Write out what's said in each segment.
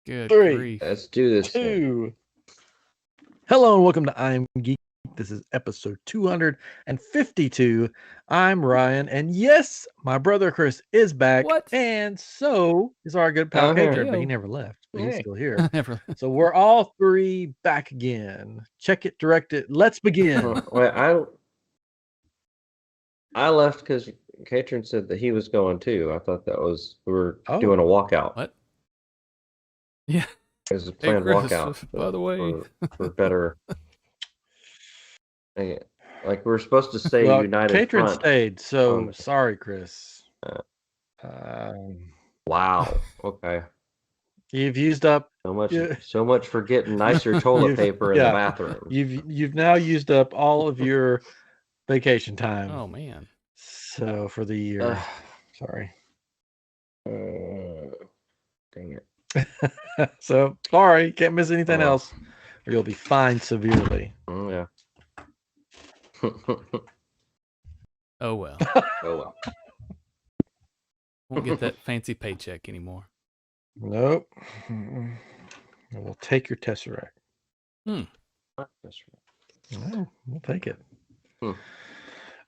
Good 3, grief. Let's do this. 2. Hello and welcome to iamGEEK. This is episode 252. I'm Ryan, and yes, my brother Chris is back. What? And so is our good pal Katrin, but he never left. But he's still here. So we're all three back again. Check it, direct it. Let's begin. Wait, I left because Katrin said that he was going too. I thought that was we were doing a walkout. What? Yeah. It was a planned walkout. By the way, for better. Like we were supposed to say united Katrin front. stayed, so sorry, Chris. Wow. Okay. You've used up so much for getting nicer toilet paper in the bathroom. You've now used up all of your vacation time. Oh man. So for the year. Sorry. Dang it. So sorry, can't miss anything else, or you'll be fined severely. Oh yeah. Oh well. Won't get that fancy paycheck anymore. Nope. We'll take your Tesseract. Hmm. No, we'll take it.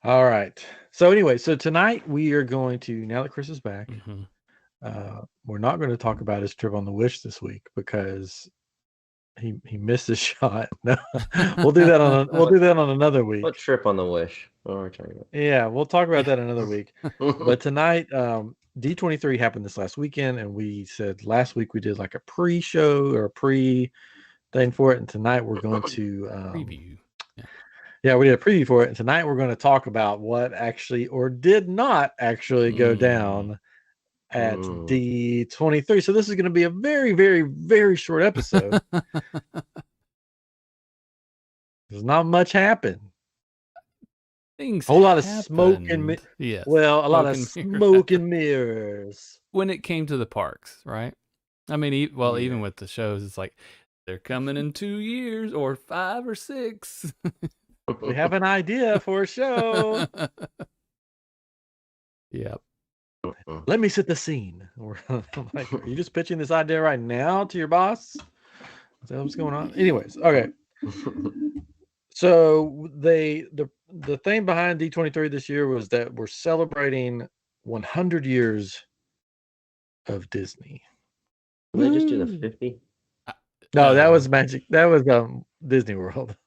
All right. So anyway, tonight we are going to, now that Chris is back, we're not going to talk about his trip on the Wish this week because he missed his shot. No, we'll do that on another week. What trip on the Wish? What are we talking about? Yeah, we'll talk about that another week. But tonight, D23 happened this last weekend, and we said last week we did like a pre-show or a pre-thing for it, and tonight we're going to preview. Yeah, we did a preview for it, and tonight we're going to talk about what actually or did not actually go down at D23. So this is going to be a very, very, very short episode. There's not much happened. Things a whole lot happened. Of smoke and yes, well, a lot of smoke and mirrors when it came to the parks, right? I mean, even with the shows, it's like they're coming in 2 years or 5 or 6. We have an idea for a show. Yep. Let me set the scene. Like, are you just pitching this idea right now to your boss? Is that what's going on? Anyways, okay. So the thing behind D23 this year was that we're celebrating 100 years of Disney. Did they just do the 50? No, that was Magic. That was Disney World.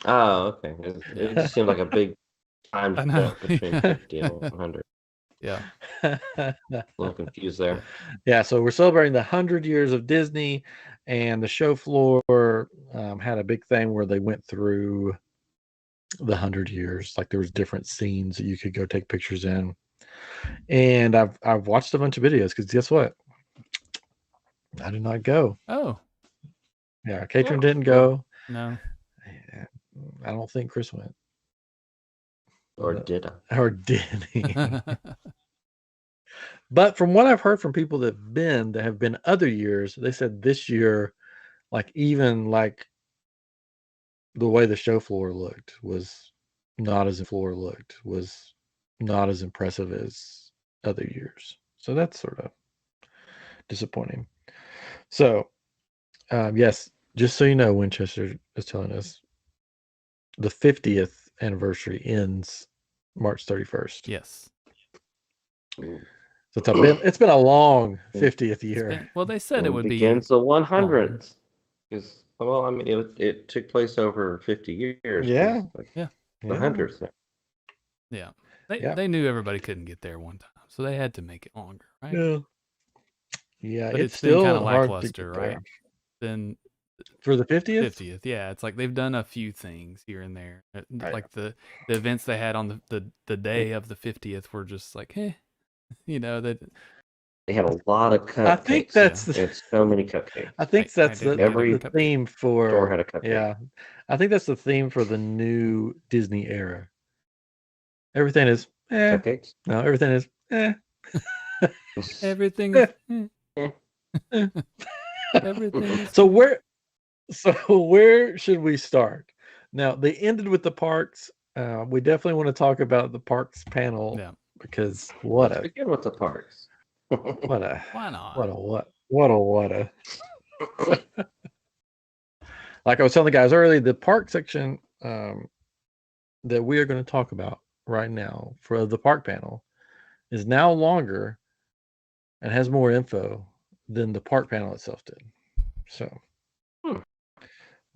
Oh, okay. It just seemed like a big time jump between 50 and 100. Yeah. A little confused there. Yeah, so we're celebrating the 100 years of Disney, and the show floor had a big thing where they went through the 100 years. Like there was different scenes that you could go take pictures in. And I've watched a bunch of videos because guess what? I did not go. Oh. Yeah, Katrin didn't go. No. I don't think Chris went. Or did I? Or did he? But from what I've heard from people that have been other years, they said this year, even the way the show floor looked was not as impressive as other years. So that's sort of disappointing. So, yes, just so you know, Winchester is telling us the 50th anniversary ends March 31st. Yes. So it's been a long 50th year. They said it would begins the 100th. Well, I mean, it took place over 50 years. Yeah. The 100th. Yeah. They knew everybody couldn't get there one time, so they had to make it longer, right? Yeah. Yeah, but it's still still kind of hard lackluster, right? Then for the 50th? 50th, yeah. It's like they've done a few things here and there. Like the events they had on the day of the 50th were just like, that they had a lot of cupcakes. I think that's it's so many cupcakes. I think that's every the theme for store had a cupcake. Yeah. I think that's the theme for the new Disney era. Everything is cupcakes. No, everything is everything everything is So where should we start? Now they ended with the parks. We definitely want to talk about the parks panel. Yeah. Because Let's begin with the parks. Why not? What a Like I was telling the guys earlier, the park section that we are going to talk about right now for the park panel is now longer and has more info than the park panel itself did. So I'll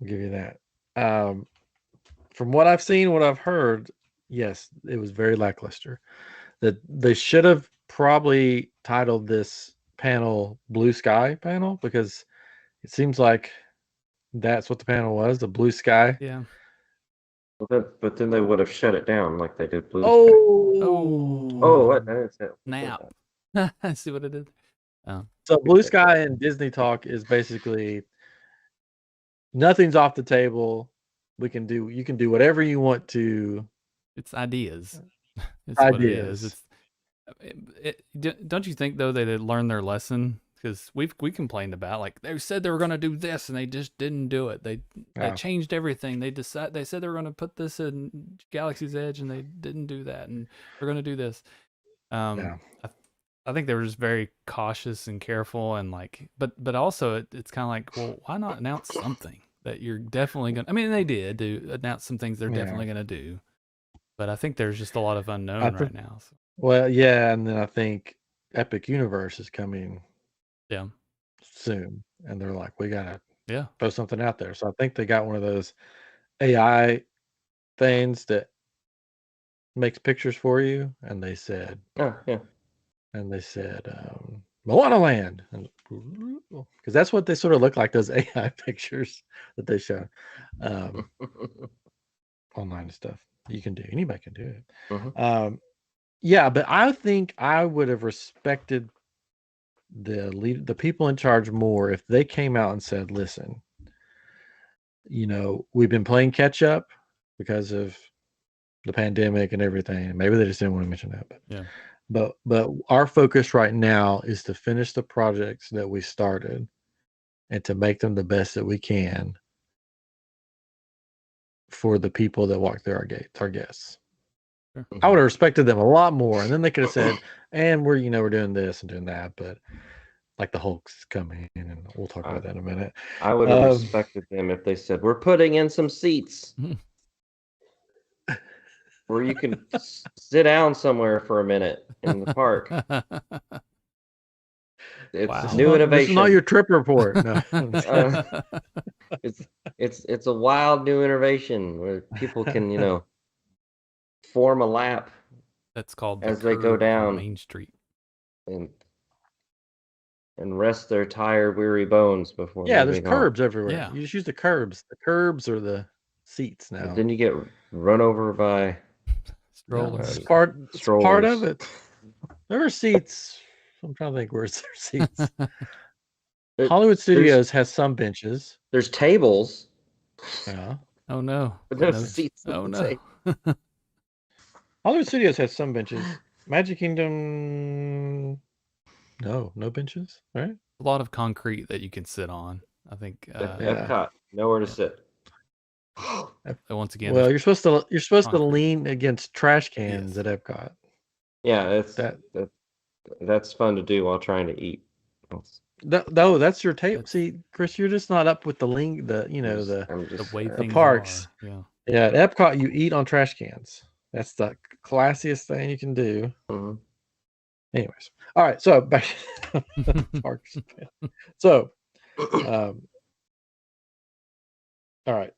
give you that. From what I've seen, what I've heard, yes, it was very lackluster. That they should have probably titled this panel Blue Sky panel, because it seems like that's what the panel was, the blue sky. Yeah. But then they would have shut it down like they did Blue Sky. Oh, what? Snap. I see what it is. Oh. So Blue Sky and Disney Talk is basically nothing's off the table. You can do whatever you want to. It's ideas. It's ideas. What it is. Don't you think though they learned their lesson? Because we complained about, like, they said they were going to do this and they just didn't do it. They changed everything. They said they were going to put this in Galaxy's Edge and they didn't do that, and they're going to do this. I think they were just very cautious and careful, and like, but also it's kind of like, well, why not announce something that you're definitely going to, I mean, they did announce some things they're definitely going to do, but I think there's just a lot of unknown right now. So. Well, yeah. And then I think Epic Universe is coming soon, and they're like, we got to put something out there. So I think they got one of those AI things that makes pictures for you, and they said, Moana Land, because that's what they sort of look like, those AI pictures that they show online and stuff. You can do, anybody can do it. Yeah, but I think I would have respected the people in charge more if they came out and said, listen, we've been playing catch up because of the pandemic and everything. Maybe they just didn't want to mention that, but our focus right now is to finish the projects that we started and to make them the best that we can for the people that walk through our gates, our guests. Sure. I would have respected them a lot more, and then they could have said, and we're doing this and doing that, but like the Hulk's coming in, and we'll talk about that in a minute. I would have respected them if they said, we're putting in some seats where you can sit down somewhere for a minute in the park. It's a new innovation. This is not your trip report. No. It's a wild new innovation where people can form a lap. That's called as they go down Main Street and rest their tired, weary bones before. Yeah, there's curbs everywhere. Yeah. You just use the curbs. The curbs are the seats now. But then you get run over by strollers. It's part of it. There are seats. I'm trying to think where's their seats. Hollywood Studios has some benches. There's tables. Yeah. Oh no. But no seats. Oh no. Hollywood Studios has some benches. Magic Kingdom, no benches, right? A lot of concrete that you can sit on. I think. Epcot, nowhere to sit. Once again, well, you're supposed to lean against trash cans at Epcot. Yeah, that's fun to do while trying to eat. No, that's your table. See, Chris, you're just not up with the way things parks. Are. Yeah, at Epcot, you eat on trash cans. That's the classiest thing you can do. Mm-hmm. Anyways, all right. So back to parks. So, all right.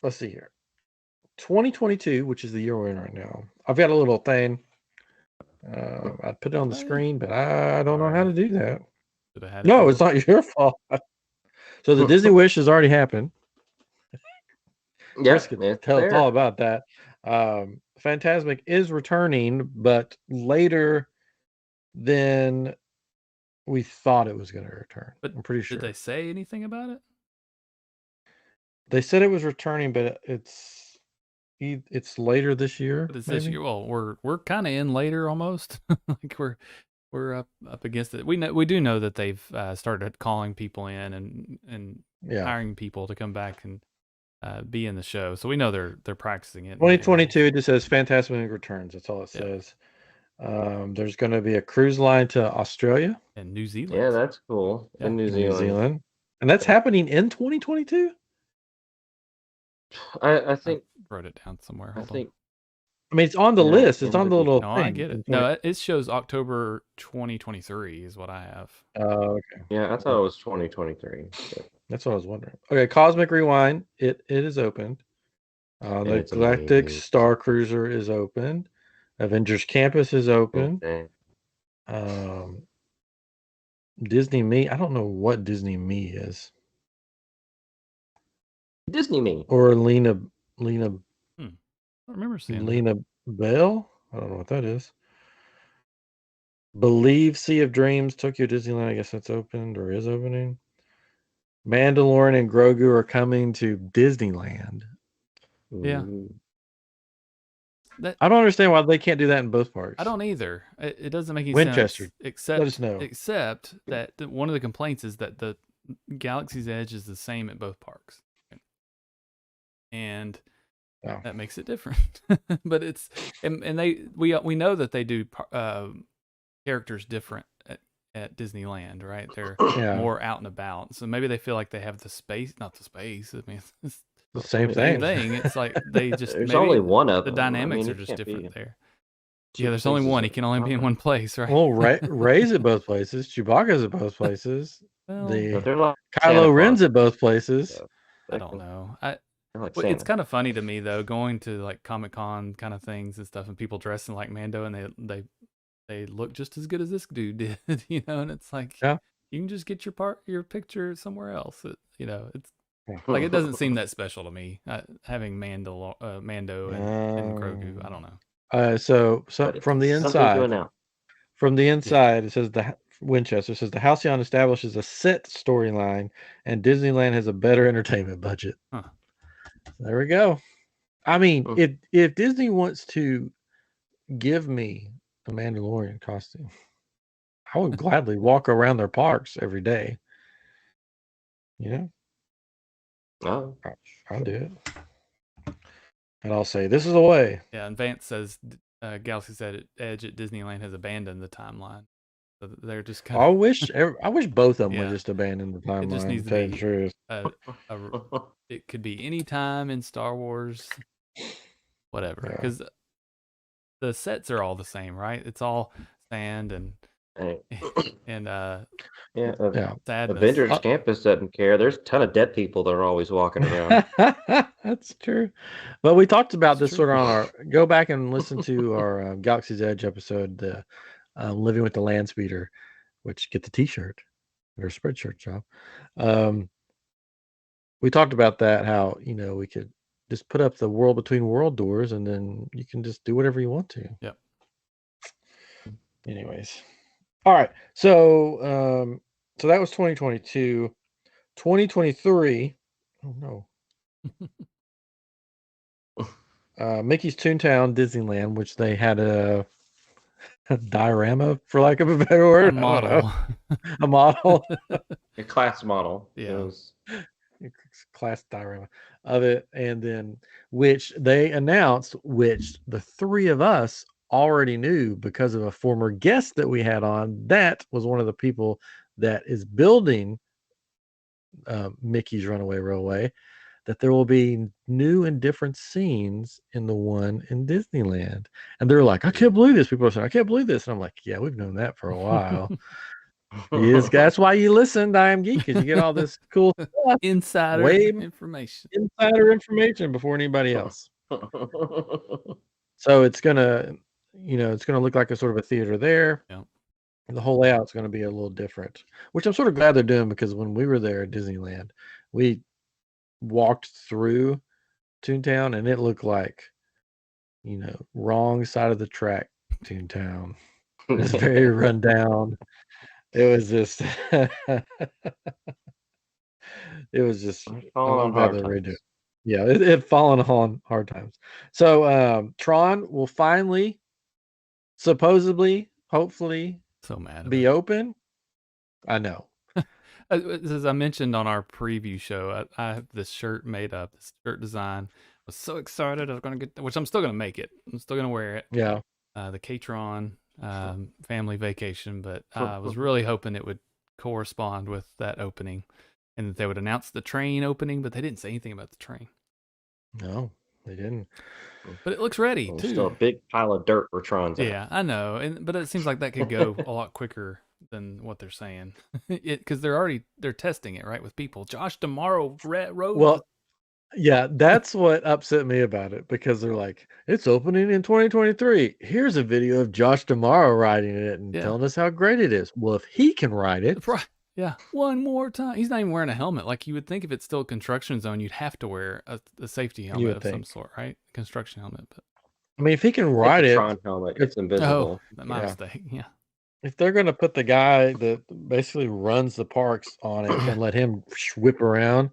Let's see here. 2022, which is the year we're in right now. I've got a little thing. I put it on the screen, but I don't know how to do that. No, it's not your fault. So the Disney Wish has already happened. Yes, tell us all about that. Phantasmic is returning, but later than we thought it was going to return. But I'm pretty sure. Did they say anything about it? They said it was returning, but it's later this year. But it's this year. Well, we're kind of in later almost. Like we're up against it. We do know that they've started calling people in and hiring people to come back and be in the show. So we know they're practicing it. 2022, it just says Phantasmic returns. That's all it says. There's going to be a cruise line to Australia and New Zealand. Yeah, that's cool. In New Zealand. And that's happening in 2022? I I think wrote it down somewhere. I Hold on. think I mean, it's on the yeah, list. It's it on might the be. little No, thing. I get it. No, it shows October 2023 is what I have. Oh, okay. Yeah, I thought it was 2023. That's what I was wondering. Okay, Cosmic Rewind. It is opened. And The it's Galactic amazing. Star Cruiser is open. Avengers Campus is open. Okay. Disney Me. I don't know what Disney Me is. Disney Me. Or Lena I don't remember seeing that. Lena Bell. I don't know what that is. Believe Sea of Dreams, Tokyo Disneyland. I guess that's opened or is opening. Mandalorian and Grogu are coming to Disneyland. Yeah. Ooh. I don't understand why they can't do that in both parks. I don't either. It doesn't make any Winchester, sense. let us know. Except that one of the complaints is that the Galaxy's Edge is the same at both parks, and that makes it different. But it's and we know that they do characters different at Disneyland, right? They're more out and about, so maybe they feel like they have the space, not the space. I mean, it's the same thing. thing. It's like they just there's maybe only one of the them. dynamics I mean, are just different there. Two Yeah, there's only places one. He can only be in one place, right? Well, Ray's at both places. Chewbacca's at both places. Well, But they're like Kylo Ren's at both places. So I don't know. like It's kind of funny to me though, going to like Comic-Con kind of things and stuff, and people dressing like Mando, and they look just as good as this dude did, you know. And it's like, yeah, you can just get your picture somewhere else. It's like it doesn't seem that special to me having Mando and Grogu. I don't know. So from the inside, it says Winchester says the Halcyon establishes a set storyline, and Disneyland has a better entertainment budget. Huh. There we go. I mean, if Disney wants to give me a Mandalorian costume, I would gladly walk around their parks every day. You know? Oh, I'll do it. And I'll say, this is the way. Yeah, and Vance says Galaxy's Edge at Disneyland has abandoned the timeline. So they're just kind of... I wish both of them would just abandon the timeline. It just needs to tell you be the truth. It could be any time in Star Wars, whatever. Because the sets are all the same, right? It's all sand and sadness. Avengers Campus doesn't care. There's a ton of dead people that are always walking around. That's true. But we talked about this sort of on our... Go back and listen to our Galaxy's Edge episode, the Living with the Land Speeder, which get the t-shirt or spreadshirt job. We talked about that, how, we could just put up the World Between World doors and then you can just do whatever you want to. Yep. Anyways. All right. So that was 2022. 2023. Oh no. Mickey's Toontown Disneyland, which they had a diorama, for lack of a better word. A model. A model. A class model. Yeah. Class diorama of it. And then, which they announced, which the three of us already knew because of a former guest that we had on. That was one of the people that is building Mickey's Runaway Railway, that there will be new and different scenes in the one in Disneyland. And they're like, I can't believe this. People are saying, I can't believe this. And I'm like, yeah, we've known that for a while. Yes, that's why you listen to iamGEEK, because you get all this cool stuff. Insider information before anybody else. So it's gonna look like a sort of a theater there. Yeah. The whole layout's gonna be a little different, which I'm sort of glad they're doing, because when we were there at Disneyland, we walked through Toontown and it looked like, wrong side of the track Toontown. It's very run down. It was just fallen on hard times. Yeah, it fallen on hard times. So Tron will finally, supposedly, hopefully, be open. I know. As I mentioned on our preview show, I have this shirt made up, this shirt design. I was so excited I was going to get, which I'm still going to make it. I'm still going to wear it. Yeah. The K-Tron family vacation, but I was really hoping it would correspond with that opening. and that they would announce the train opening, but they didn't say anything about the train. No, they didn't. But it looks ready There's too. still a big pile of dirt where Tron's at. Yeah, I know, but it seems like that could go a lot quicker than what they're saying, because they're testing it right with people. Josh Tomorrow wrote. Well, yeah, that's what upset me about it, because they're like, it's opening in 2023. Here's a video of Josh Tomorrow riding it and telling us how great it is. Well, if he can ride it. Yeah, one more time. He's not even wearing a helmet. Like, you would think if it's still a construction zone, you'd have to wear a safety helmet of some sort, right? Construction helmet. But I mean, if he can ride it, Tron helmet, it's invisible. Oh, my mistake. Yeah. If they're going to put the guy that basically runs the parks on it and let him whip around,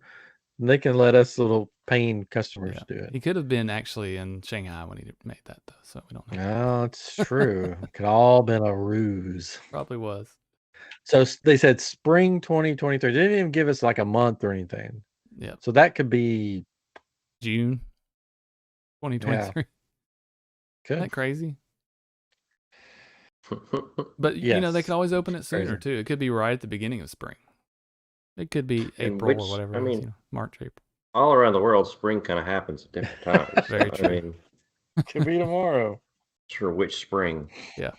they can let us little paying customers do it. He could have been actually in Shanghai when he made that, though, so we don't know. No, it's true. It could all been a ruse. Probably was. So they said spring 2023. They didn't even give us like a month or anything. Yeah. So that could be June 2023. Yeah. Isn't that crazy? But they could always open it sooner too. It could be right at the beginning of spring. It could be April or whatever. March, April. All around the world, spring kind of happens at different times. Very true. I mean, could be tomorrow. Sure, which spring? Yeah.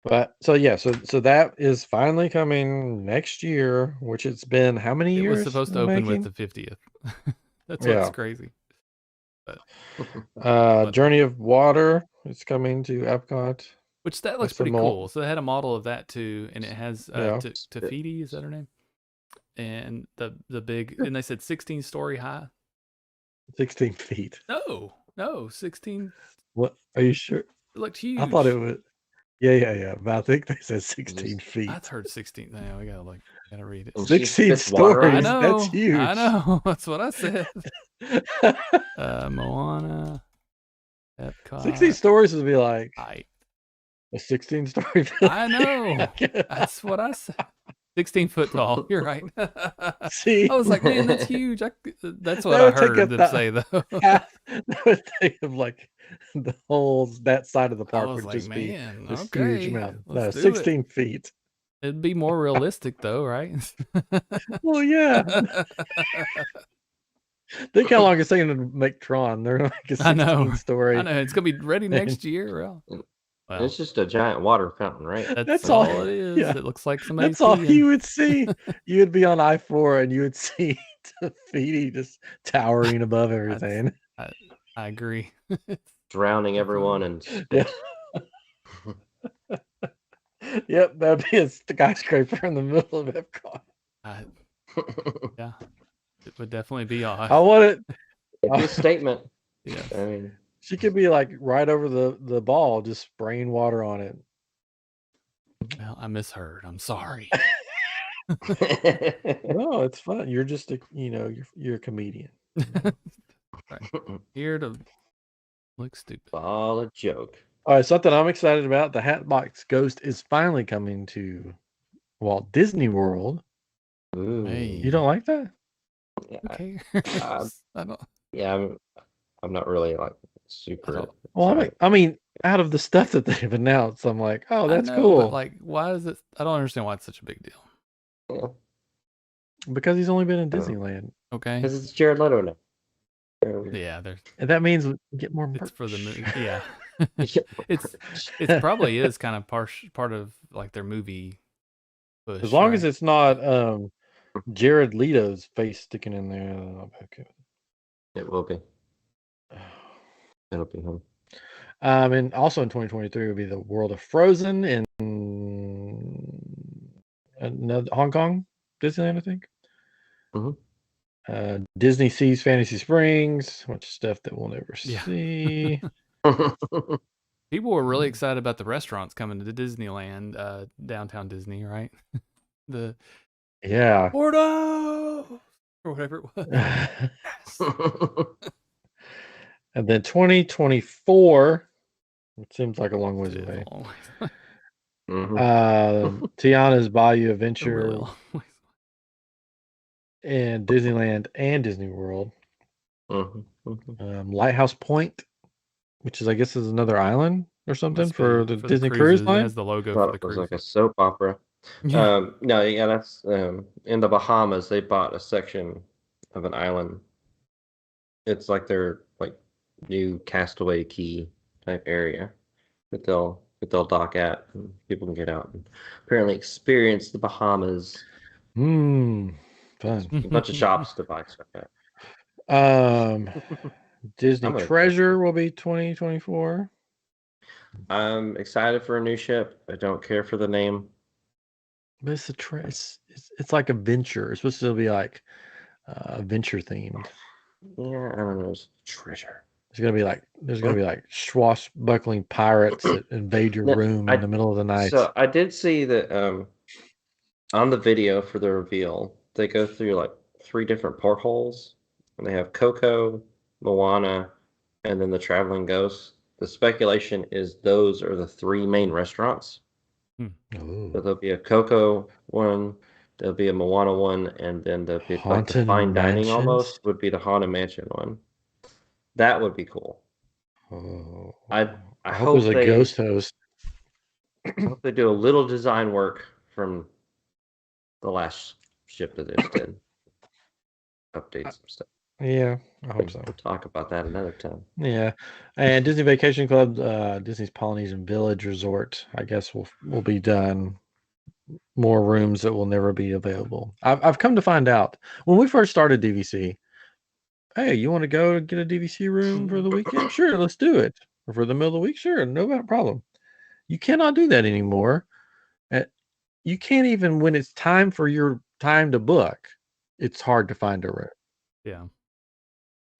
But so that is finally coming next year, which it's been how many years? It was supposed to open with the 50th. That's what's crazy. But, Journey of Water is coming to Epcot. Which that looks pretty cool. So they had a model of that too, and it has Tafiti, is that her name? And the big, and they said 16-story high. 16 feet. No, 16. What? Are you sure? It looked huge. I thought it was. Yeah. But I think they said 16 feet. I've heard 16. No, we gotta read it. 16 stories. I know. That's huge. I know. That's what I said. Moana. Epcot. 16 stories would be like a 16-story. I know. That's what I said. 16 foot tall. You're right. See, I was like, man, that's huge. That's what I heard them say, though. That would take of like the whole that side of the park would like, just be this okay, huge amount. No, 16 feet. It'd be more realistic, though, right? Well, yeah. Think how long it's taking to make Tron. They're like a 16 story. I know. It's going to be ready next year. Well, it's just a giant water fountain, right? That's all it is. Yeah. It looks like somebody. That's all you would see. You would be on I-4 and you would see Tafiti just towering above everything. I agree. Drowning everyone and Yep, that'd be a skyscraper in the middle of Epcot. Yeah, it would definitely be odd. I want it. It'd be a statement. Yeah, I mean, she could be like right over the ball, just spraying water on it. Well, I misheard. I'm sorry. No, it's fun. You're just you're a comedian. Right. Here to look stupid. All a joke. All right, something I'm excited about. The Hatbox Ghost is finally coming to Walt Disney World. Ooh. Hey. You don't like that? Okay. I don't. Yeah, I'm not really like super. Well, I mean, out of the stuff that they've announced, I'm like, oh, that's cool. But like, why is it? I don't understand why it's such a big deal. Yeah. Because he's only been in Disneyland. Okay. Because it's Jared Leto now. Yeah, there's. And that means we get more merch. It's for the movie. Yeah. It probably is kind of part of like their movie push. As long as it's not Jared Leto's face sticking in there, I'll be okay. It will be. It'll be him. And also in 2023 will be the World of Frozen in Hong Kong, Disneyland, I think. Mm-hmm. Disney Seas Fantasy Springs, which is stuff that we'll never see. People were really excited about the restaurants coming to Disneyland, downtown Disney, right? Porto or whatever it was. And then 2024, it seems like a long ways away. Tiana's Bayou Adventure and Disneyland and Disney World. Lighthouse Point, which is, I guess, is another island or something for the Disney Cruise Line. It has the logo for the cruise. It was like a soap opera. Yeah. No, yeah, that's in the Bahamas. They bought a section of an island. It's like their like new Castaway Key type area that they'll dock at, and people can get out and apparently experience the Bahamas. Fun. A bunch of shops to buy stuff at. Disney I'm gonna Treasure will be 2024. I'm excited for a new ship. I don't care for the name. But it's like a venture. It's supposed to be like venture themed. Yeah, I don't know. It's treasure. There's gonna be like swashbuckling pirates that invade your No, room in the middle of the night. So I did see that on the video for the reveal, they go through like 3 different portholes, and they have Coco, Moana, and then the Traveling Ghost. The speculation is those are the 3 main restaurants. Oh. So there'll be a Coco one, there'll be a Moana one, and then there'll be like the Haunted fine dining Mansions? almost would be the Haunted Mansion one. That would be cool. Oh. I hope it was a ghost host. I hope they do a little design work from the last ship that they just did. Update some stuff. Yeah, I hope so. We'll talk about that another time. Yeah, and Disney Vacation Club, Disney's Polynesian Village Resort, I guess will be done. More rooms that will never be available. I've come to find out when we first started DVC. Hey, you want to go get a DVC room for the weekend? Sure, let's do it. Or for the middle of the week? Sure, no problem. You cannot do that anymore. You can't even when it's time for your time to book. It's hard to find a room. Yeah.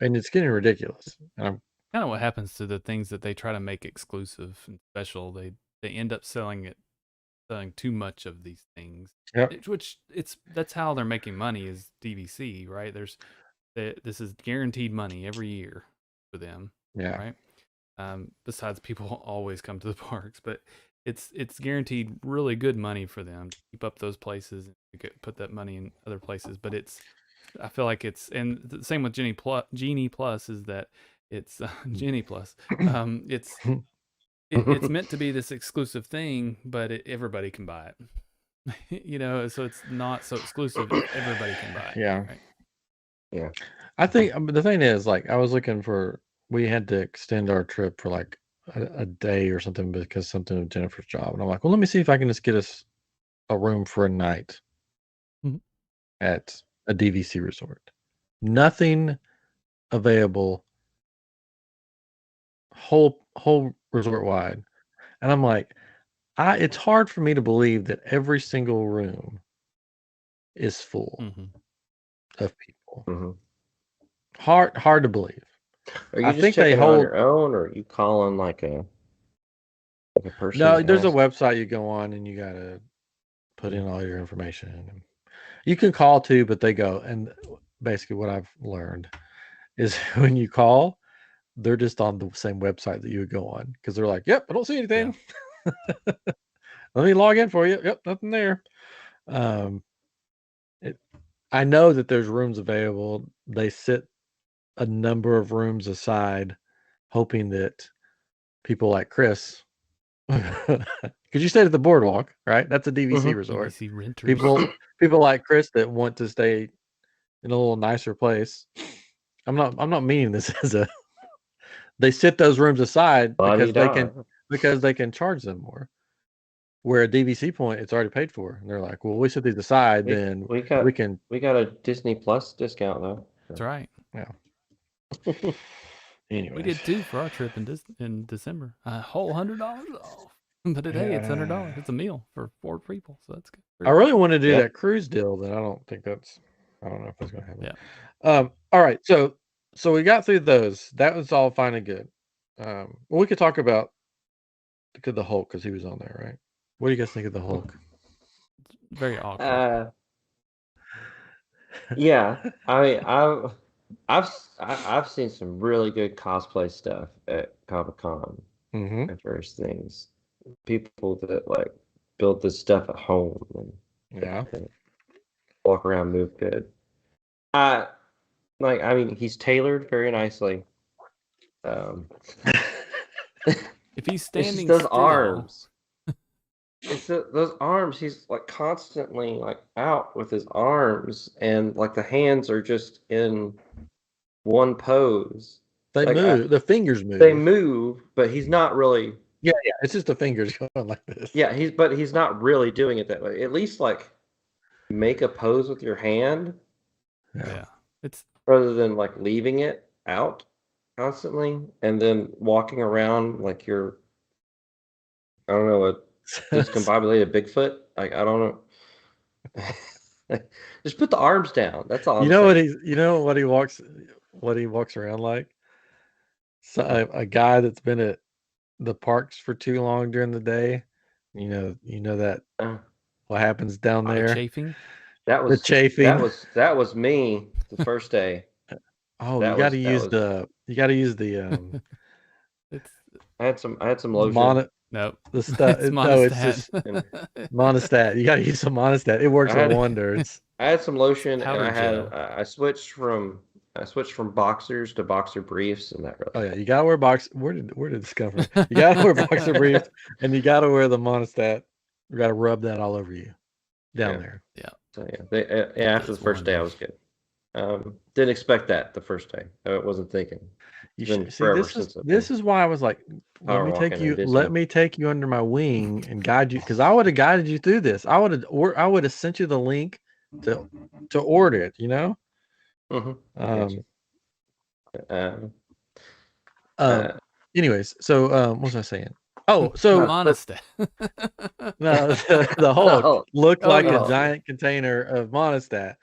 And it's getting ridiculous. Kind of what happens to the things that they try to make exclusive and special. They end up selling too much of these things. Yep. That's how they're making money is DVC, right? This is guaranteed money every year for them. Yeah. Right. Besides, people always come to the parks, but it's guaranteed really good money for them to keep up those places and put that money in other places. But I feel like and the same with Genie Plus is that it's Genie Plus. It's meant to be this exclusive thing, but everybody can buy it. So it's not so exclusive. Everybody can buy it. Yeah. Right? Yeah. I think the thing is, like, I was looking we had to extend our trip for like a day or something because something of Jennifer's job. And I'm like, well, let me see if I can just get us a room for a night at a DVC resort. Nothing available whole resort wide. And I'm like, it's hard for me to believe that every single room is full of people. Hard to believe. Are you just checking on your own, or are you calling like a person? No, there's a website you go on and you gotta put in all your information. You can call too, but they go, and basically what I've learned is when you call, they're just on the same website that you would go on because they're like, yep, I don't see anything. Yeah. Let me log in for you. Yep, nothing there. I know that there's rooms available. They sit a number of rooms aside, hoping that people like Chris, because you stayed at the boardwalk, right? That's a DVC resort. DVC renters. People like Chris that want to stay in a little nicer place. I'm not meaning this as a. They sit those rooms aside because they can charge them more. Where a DVC point, it's already paid for, and they're like, "Well, we set these aside, then we got a Disney Plus discount though." That's right. Yeah. Anyway, we did 2 for our trip in December. A whole $100 off. But today it's $100. It's a meal for 4 people, so that's good. I really want to do that cruise deal, but I don't know if that's going to happen. Yeah. All right. So we got through those. That was all fine and good. We could talk about the Hulk because he was on there, right? What do you guys think of the Hulk? Very awkward. Yeah, I mean, I've seen some really good cosplay stuff at Comic-Con and various things. People that like build this stuff at home and walk around, move good. I mean, he's tailored very nicely. If he's standing those still, arms. it's those arms. He's like constantly like out with his arms, and like the hands are just in one pose. They Like move. The fingers move. they move, but he's not really. Yeah. It's just the fingers going like this. Yeah, he's not really doing it that way. At least like make a pose with your hand. Yeah. It's rather than like leaving it out constantly and then walking around like you're, I don't know, a discombobulated Bigfoot. Like I don't know. Just put the arms down. That's all. You know what he walks around like? So a guy that's been at the parks for too long during the day. You know that what happens down there. chafing. That was the chafing. That was me the first day. Oh, you got to use the. I had some lotion. Nope. The stuff. No, it's just monostat. You got to use some monostat. It works wonders. I had some lotion, and I switched from boxers to boxer briefs, and that really. Oh yeah, you gotta wear Where did this come from? You gotta wear boxer briefs, and you gotta wear the monostat. You gotta rub that all over you down there. Yeah. So after the first day, I was good. Didn't expect that the first day. I wasn't thinking. You should see. This is why I was like, let me take you under my wing and guide you, because I would have guided you through this. I would have sent you the link to order it. You know. Anyways, so what was I saying? Oh, so monostat. No, the Hulk looked like a giant container of monostat.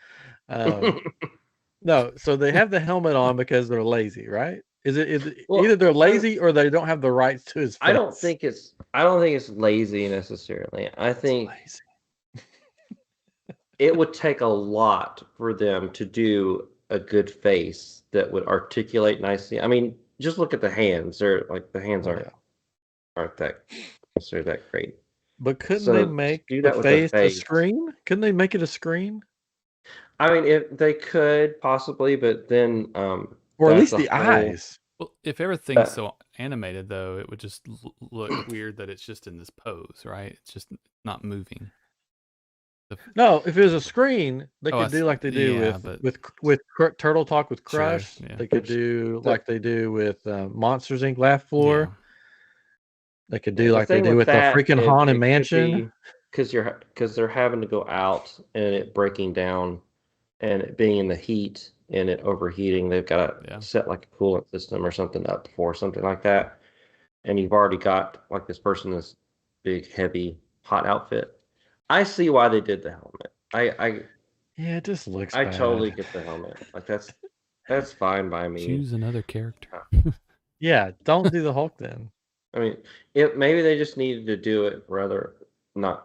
No, so they have the helmet on because they're lazy, right? Either they're lazy or they don't have the rights to his face? I don't think it's lazy necessarily. I think it would take a lot for them to do a good face that would articulate nicely. I mean, just look at the hands. They're like the hands aren't that great. But couldn't they make the face a screen? Couldn't they make it a screen? I mean, if they could possibly, but then or at least the eyes. Well, if everything's so animated, though, it would just look weird that it's just in this pose, right? It's just not moving. No, if it was a screen, they could do like they do with Turtle Talk with Crush. Sure, yeah. They could do like they do with Monsters Inc. Laugh Floor. Yeah. They could do like they do with the freaking Haunted Mansion. Because they're having to go out and it breaking down and it being in the heat and it overheating. They've got to set like a coolant system or something up for something like that. And you've already got like this person in this big, heavy, hot outfit. I see why they did the helmet. It just looks I bad. Totally get the helmet. Like that's fine by me. Choose another character. Yeah, don't do the Hulk then. I mean, maybe they just needed to do it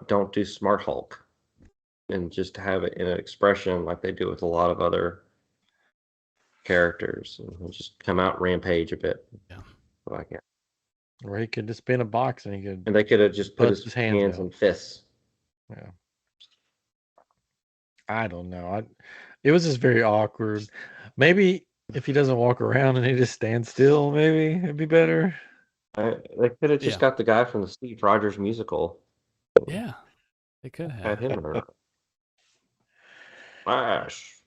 don't do Smart Hulk and just have it in an expression like they do with a lot of other characters and just come out rampage a bit. Yeah. Like it. Or he could just be in a box and they could have just put his hands and fists. Yeah. I don't know. It was just very awkward. Maybe if he doesn't walk around and he just stands still, maybe it'd be better. They could have just got the guy from the Steve Rogers musical. Yeah, they could have had him or Flash.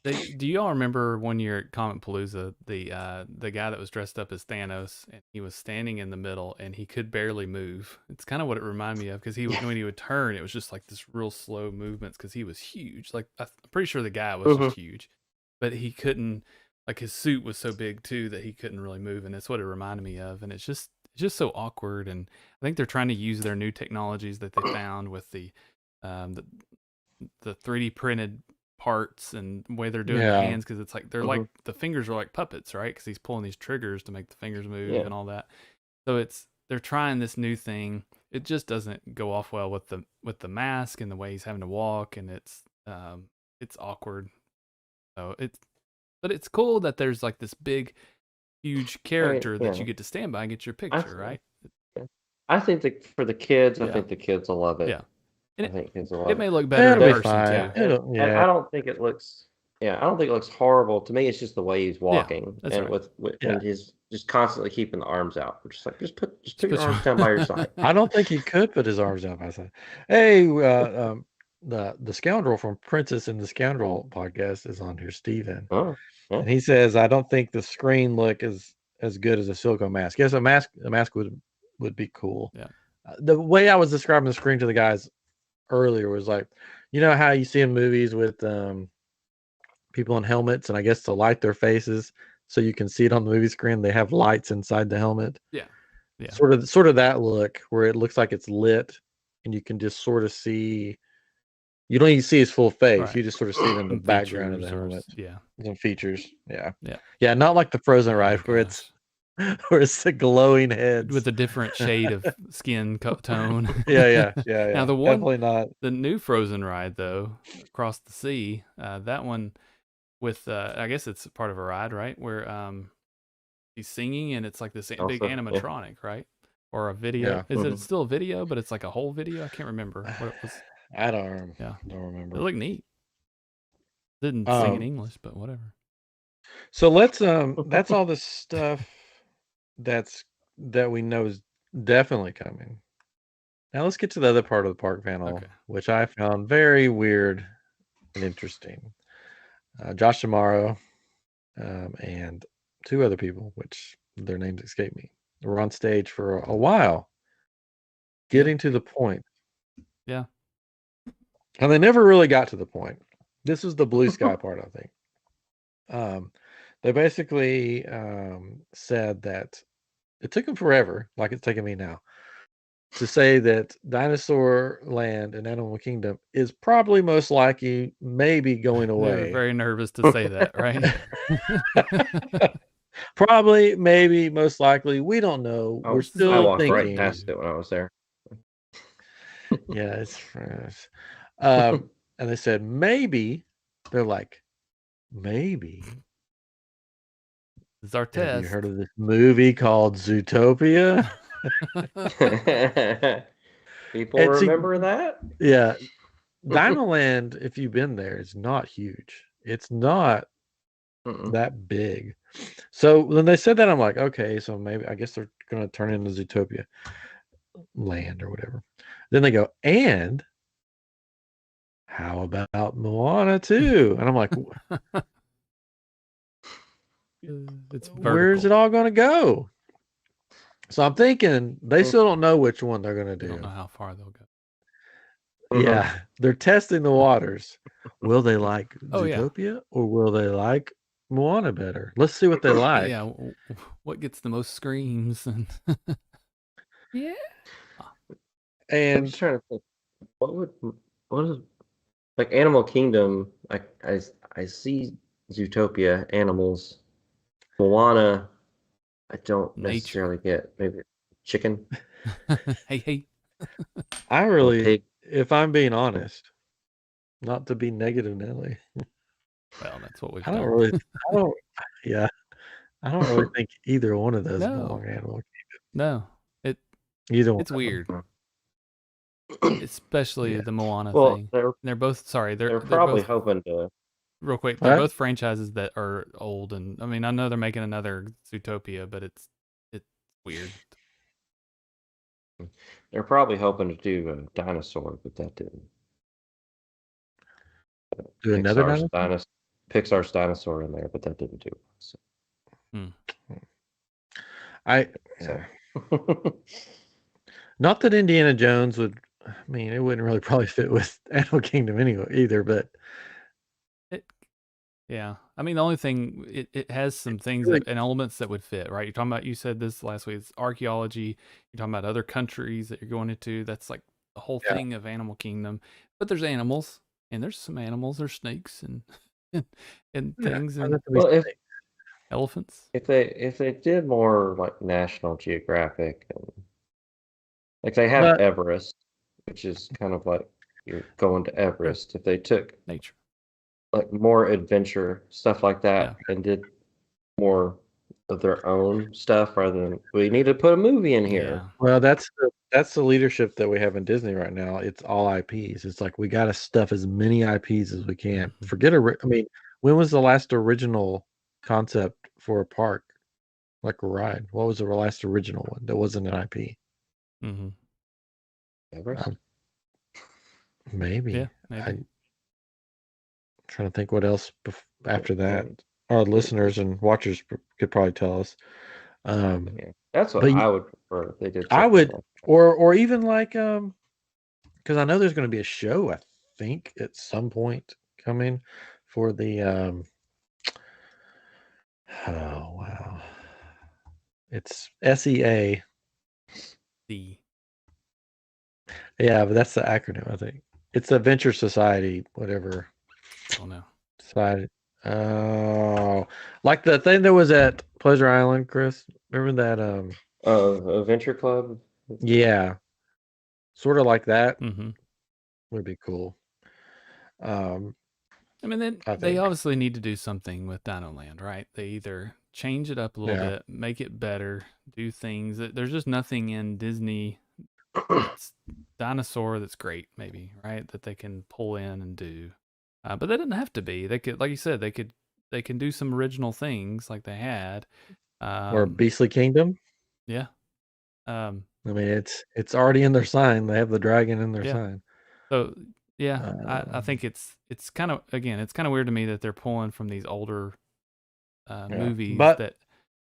Do you all remember one year at Comic Palooza, the guy that was dressed up as Thanos and he was standing in the middle and he could barely move? It's kind of what it reminded me of, because when he would turn, it was just like this real slow movements because he was huge. Like I'm pretty sure the guy was just huge, but he couldn't. Like his suit was so big too that he couldn't really move, and that's what it reminded me of. And it's just so awkward. And I think they're trying to use their new technologies that they found with the 3D printed parts and the way they're doing the hands, because it's like they're like the fingers are like puppets, right? Because he's pulling these triggers to make the fingers move and all that. So they're trying this new thing. It just doesn't go off well with the mask and the way he's having to walk, and it's awkward. So but it's cool that there's like this big, huge character that you get to stand by and get your picture, right? I think for the kids, I think the kids will love it. Yeah. I think kids will love it. It may look better in person too. And I don't think it looks. Yeah, I don't think it looks horrible. To me, it's just the way he's walking, and with and just constantly keeping the arms out. We're just like, just put your arms down by your side. I don't think he could put his arms out by his side. Hey, the scoundrel from Princess and the Scoundrel podcast is on here, Steven. Oh, yeah. And he says, I don't think the screen look is as good as a silicone mask. Yes, a mask would be cool. Yeah. The way I was describing the screen to the guys earlier was like, you know how you see in movies with people in helmets, and I guess to light their faces so you can see it on the movie screen, they have lights inside the helmet. Yeah. Yeah. Sort of that look where it looks like it's lit and you can just sort of see. You don't even see his full face. Right. You just sort of see it in the background of the helmet. Yeah. Some features. Yeah. Yeah. Yeah. Not like the Frozen ride where it's the glowing heads with a different shade of skin tone. Yeah. Now definitely not. The new Frozen ride though, Across the Sea, that one with I guess it's part of a ride, right? Where he's singing and it's like this big animatronic, right? Or a video. Yeah. Is it still a video, but it's like a whole video? I can't remember what it was. I don't remember. It looked neat. Didn't sing in English, but whatever. So let's that's all the stuff that we know is definitely coming. Now let's get to the other part of the park panel, which I found very weird and interesting. Josh Amaro and two other people, which their names escape me, were on stage for a while, getting to the point. Yeah. And they never really got to the point. This was the blue sky part, I think. They basically said that it took them forever, like it's taking me now, to say that Dinosaur Land and Animal Kingdom is probably most likely maybe going away. They were very nervous to say that, right? Probably, maybe, most likely. We don't know. We're still I walked thinking. right past it when I was there. Yeah, it's fresh. And they said maybe. They're like, maybe. It's our test. Have you heard of this movie called Zootopia? People remember that? Yeah. Dino Land, if you've been there, is not huge. It's not that big. So when they said that, I'm like, okay, so maybe I guess they're going to turn into Zootopia Land or whatever. Then they go, and how about Moana 2? And I'm like, where's it all going to go? So I'm thinking they still don't know which one they're going to do. Don't know how far they'll go. Yeah, they're testing the waters. Will they like Zootopia or will they like Moana better? Let's see what they like. Yeah, what gets the most screams? And yeah. And I'm just trying to think, what is like Animal Kingdom? I see Zootopia, animals. Moana, I don't necessarily get. Maybe chicken. Hey. I really, if I'm being honest, not to be negative, Nelly. Well, that's what we've I done. don't really think either one of those belong in Animal Kingdom. No, it's weird. Especially the Moana thing. They're both they're probably both, hoping to. Real quick, they're both franchises that are old, and I mean, I know they're making another Zootopia, but it's weird. They're probably hoping to do a Dinosaur, but that didn't. Do another Dinosaur? Pixar's Dinosaur in there, but that didn't do. So. Not that Indiana Jones would. I mean, it wouldn't really probably fit with Animal Kingdom anyway either, but. Yeah, I mean, the only thing it has some things and elements that would fit, right? You're talking about, you said this last week, it's archaeology. You're talking about other countries that you're going into. That's like the whole thing of Animal Kingdom. But there's animals, and there's some animals. There's snakes and things, and elephants. If they did more like National Geographic, and like they have Everest, which is kind of like you're going to Everest. If they took nature. Like more adventure stuff like that, and did more of their own stuff rather than we need to put a movie in here. Yeah. Well, that's the leadership that we have in Disney right now. It's all IPs. It's like we got to stuff as many IPs as we can. Forget I mean, when was the last original concept for a park? like a ride. What was the last original one that wasn't an IP? Mm-hmm. Everest? Maybe. Yeah, maybe. I'm trying to think what else after that. Our listeners and watchers could probably tell us. Yeah. That's what but I would prefer if they did. I something would, like that. or even like because I know there's going to be a show. I think at some point coming for the oh wow, it's SEA. The Yeah, but that's the acronym. I think it's Adventure Society, whatever. oh no. Society. Oh, like the thing that was at Pleasure Island, Chris. Remember that? Adventure Club. Yeah, sort of like that Mm-hmm. would be cool. I mean, then I they think. obviously need to do something with Dino Land, right? They either change it up a little Yeah. bit, make it better, do things. There's just nothing in Disney that's Dinosaur that's great, maybe, right? That they can pull in and do. But they didn't have to be. They could, like you said, they can do some original things like they had. Or Beastly Kingdom. Yeah. I mean, it's already in their sign. They have the dragon in their sign. So yeah, I think it's kind of, again, it's kind of weird to me that they're pulling from these older movies but, that,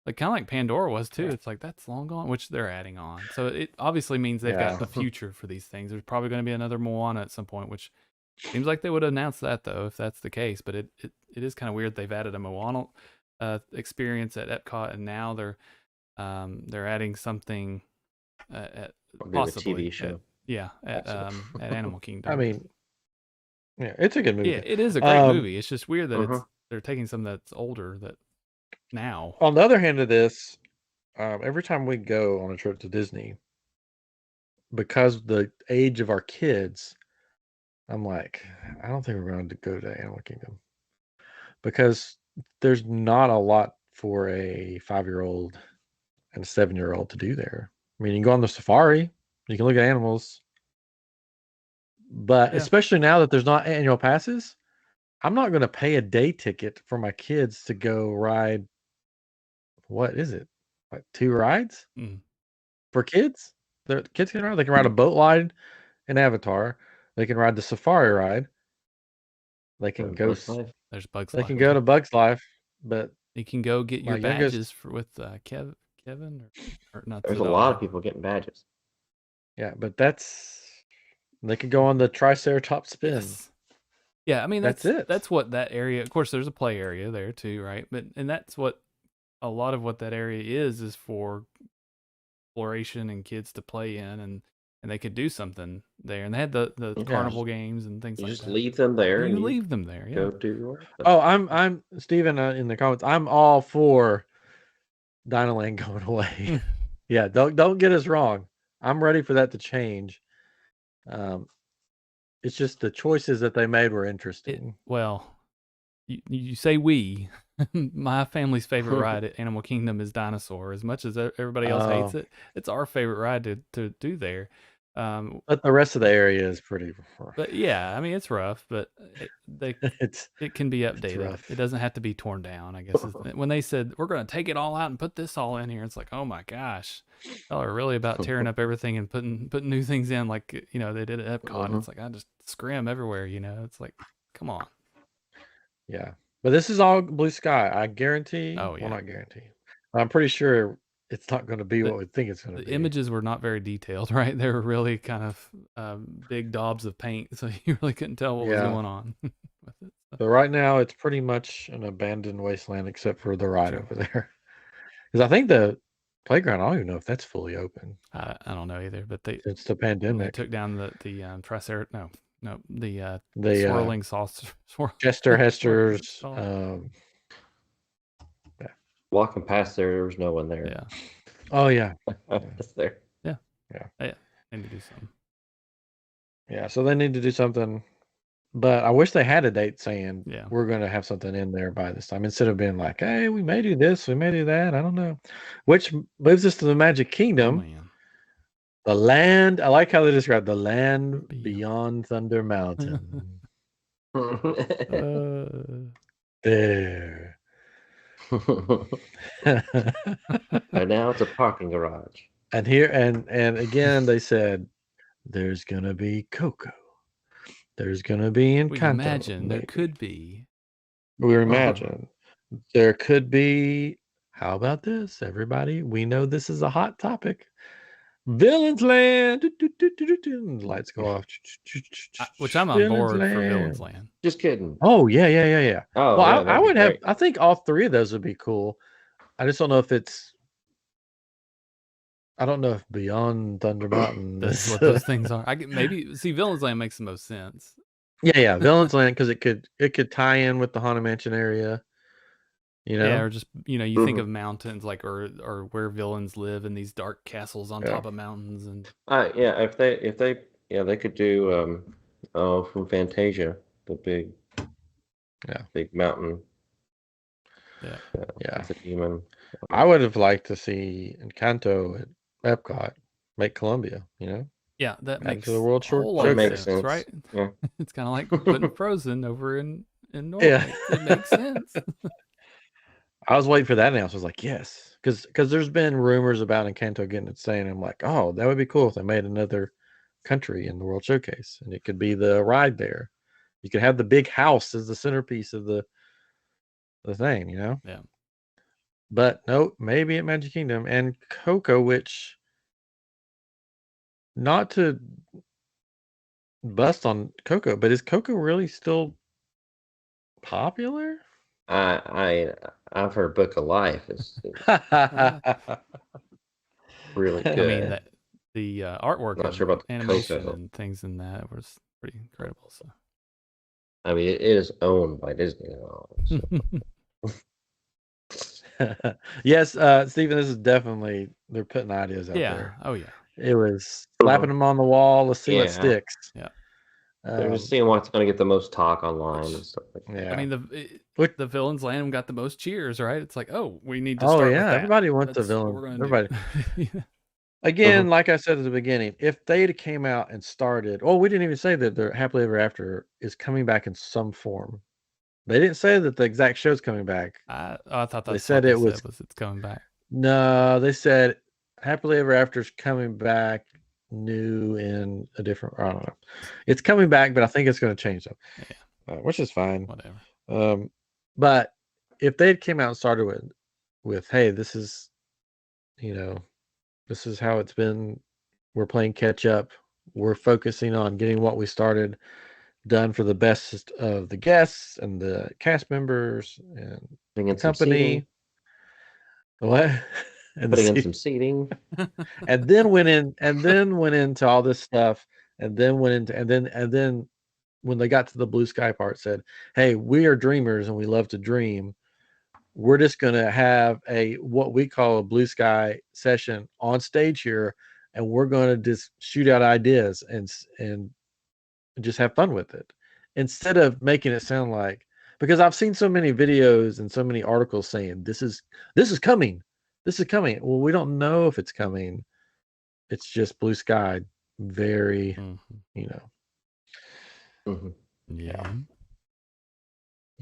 like, kind of like Pandora was too. It's like that's long gone, which they're adding on. So it obviously means they've got the future for these things. There's probably going to be another Moana at some point, which seems like they would announce that though, if that's the case. But it is kind of weird they've added a Moana experience at Epcot, and now they're adding something at possibly a TV show. at Animal Kingdom. I mean, yeah, it's a good movie. Yeah, it is a great movie. It's just weird that they're taking something that's older that now. On the other hand of this, every time we go on a trip to Disney, because the age of our kids, I'm like, I don't think we're going to go to Animal Kingdom because there's not a lot for a 5-year-old and a 7-year-old to do there. I mean, you can go on the safari, you can look at animals, but especially now that there's not annual passes, I'm not going to pay a day ticket for my kids to go ride. What is it? Like 2 rides for kids? The kids can ride. They can ride a boat ride in Avatar. They can ride the safari ride. They can go. There's Bugs They Life. can go to Bugs Life, but you can go get your badges with Kevin or not. There's a lot of people getting badges. Yeah, but they could go on the Triceratops spin. Yes. Yeah, I mean that's it. That's what that area. Of course, there's a play area there too, right? And that's what a lot of what that area is for exploration and kids to play in, and they could do something there. And they had the carnival games and things like that. You just leave them there. You leave them there. Yeah. Go do your work. Oh, I'm Steven in the comments. I'm all for Dino Land going away. Yeah, don't get us wrong. I'm ready for that to change. It's just the choices that they made were interesting. You say we. My family's favorite ride at Animal Kingdom is Dinosaur. As much as everybody else hates it, it's our favorite ride to do there. But the rest of the area is pretty. But yeah, I mean it's rough, but it can be updated. It doesn't have to be torn down. I guess when they said we're going to take it all out and put this all in here, it's like, oh my gosh, y'all are really about tearing up everything and putting new things in, like they did at Epcot. And it's like I just scrim everywhere. It's like, come on. Yeah, but this is all blue sky. I guarantee. Oh yeah. Well, not guarantee. I'm pretty sure it's not going to be what we think it's going to be. The images were not very detailed, right? They were really kind of big daubs of paint, so you really couldn't tell what was going on with it. So right now, it's pretty much an abandoned wasteland, except for the ride over there. Because I think the playground, I don't even know if that's fully open. I don't know either, but it's the pandemic. They took down the the swirling saucer. Chester Hester's. Walking past there was no one there. Yeah. Oh yeah. That's there. Yeah. They need to do something. Yeah, so they need to do something. But I wish they had a date saying we're going to have something in there by this time, instead of being like, hey, we may do this, we may do that. I don't know. Which moves us to the Magic Kingdom. Oh, man. The land. I like how they describe the land beyond Thunder Mountain. There. And now it's a parking garage. And here and again they said there's gonna be Coco. There's gonna be Encanto. We imagine there could be. We imagine there could be. How about this, everybody? We know this is a hot topic. Villains Land. Lights go off. Which I'm on board for Villains Land. Just kidding. Oh yeah. Oh, well, yeah, I would great. have. I think all three of those would be cool. I just don't know if it's. I don't know if Beyond Thunder Mountain. That's what those things are. I maybe see Villains Land makes the most sense. Yeah, Villains Land, because it could tie in with the Haunted Mansion area. You know? Yeah, or just you think of mountains like or where villains live in these dark castles on top of mountains and. Yeah, if they could do from Fantasia, the big mountain. Yeah. With a demon. I would have liked to see Encanto at Epcot make Columbia. Yeah, that makes the World a whole lot of makes sense, sense. right? Yeah. It's kind of like putting Frozen over in Norway. Yeah. It makes sense. I was waiting for that announcement. I was like, yes, because there's been rumors about Encanto getting its say, and I'm like, oh, that would be cool if they made another country in the World Showcase, and it could be the ride there. You could have the big house as the centerpiece of the thing, Yeah. But no, maybe at Magic Kingdom and Coco, which not to bust on Coco, but is Coco really still popular? I've heard Book of Life is really good. I mean, the artwork, not sure about the animation Coco. and things in that was pretty incredible. So, I mean, it is owned by Disney now. So. Yes, Stephen, this is definitely they're putting ideas out there. Oh yeah. It was slapping them on the wall. Let's see what sticks. Yeah. They're just seeing what's going to get the most talk online and stuff like that. Yeah. I mean, the Villains Land got the most cheers, right? It's like, oh, we need to start with that. Everybody wants the villain. Everybody. Again, like I said at the beginning, if they came out and started, we didn't even say that the Happily Ever After is coming back in some form. They didn't say that the exact show's coming back. I thought they said it was it's coming back. No, they said Happily Ever After's coming back new in a different. I don't know. It's coming back, but I think it's going to change them. Yeah, which is fine. Whatever. But if they came out and started with, hey, this is, this is how it's been. We're playing catch up. We're focusing on getting what we started done for the best of the guests and the cast members and the company. What? And putting in some seating. and then went into all this stuff, and then when they got to the blue sky part, said, hey, we are dreamers and we love to dream. We're just gonna have what we call a blue sky session on stage here, and we're gonna just shoot out ideas and just have fun with it, instead of making it sound like, because I've seen so many videos and so many articles saying this is coming. Well, we don't know if it's coming. It's just blue sky. Very,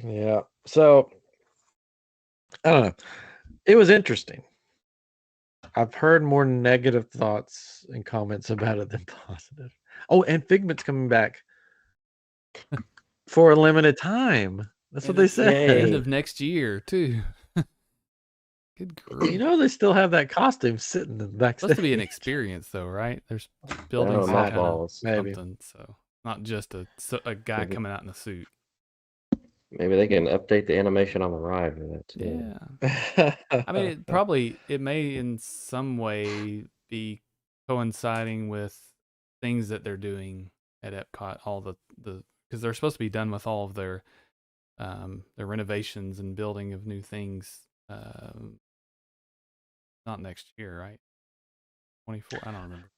Yeah. So I don't know. It was interesting. I've heard more negative thoughts and comments about it than positive. Oh, and Figment's coming back for a limited time. That's what they said. End of next year, too. Good grief. They still have that costume sitting in the backstage. Supposed to be an experience, though, right? There's building something, so not just a guy coming out in a suit. Maybe they can update the animation on the ride for that too. Yeah. I mean, it may in some way be coinciding with things that they're doing at Epcot, all the because they're supposed to be done with all of their renovations and building of new things. Not next year, right? 24. I don't remember.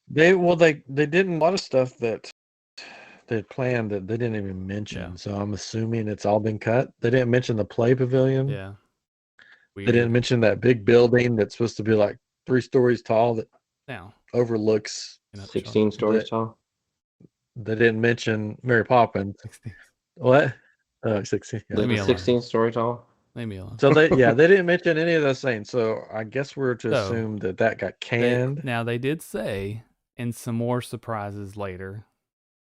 They did a lot of stuff that they planned that they didn't even mention. Yeah. So I'm assuming it's all been cut. They didn't mention the play pavilion. Yeah. Weird. They didn't mention that big building that's supposed to be like 3 stories tall that overlooks 16 stories tall. They didn't mention Mary Poppins. 16. What? 16. Yeah. 16 story tall. Leave me alone. So they didn't mention any of those things. So I guess we're to So, assume that got canned. Now they did say, and some more surprises later,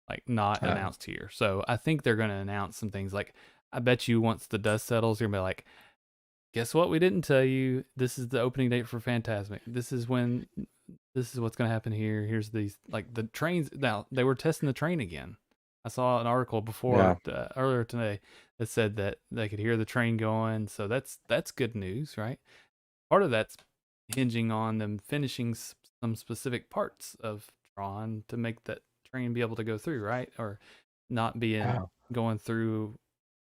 like not Oh. announced here. So I think they're going to announce some things. Like I bet you once the dust settles, you're gonna be like, guess what? We didn't tell you. This is the opening date for Phantasmic. This is what's going to happen here. Here's these, like the trains. Now they were testing the train again. I saw an article before earlier today that said that they could hear the train going. So that's good news, right? Part of that's hinging on them finishing some specific parts of Tron to make that train be able to go through, right? Or not being going through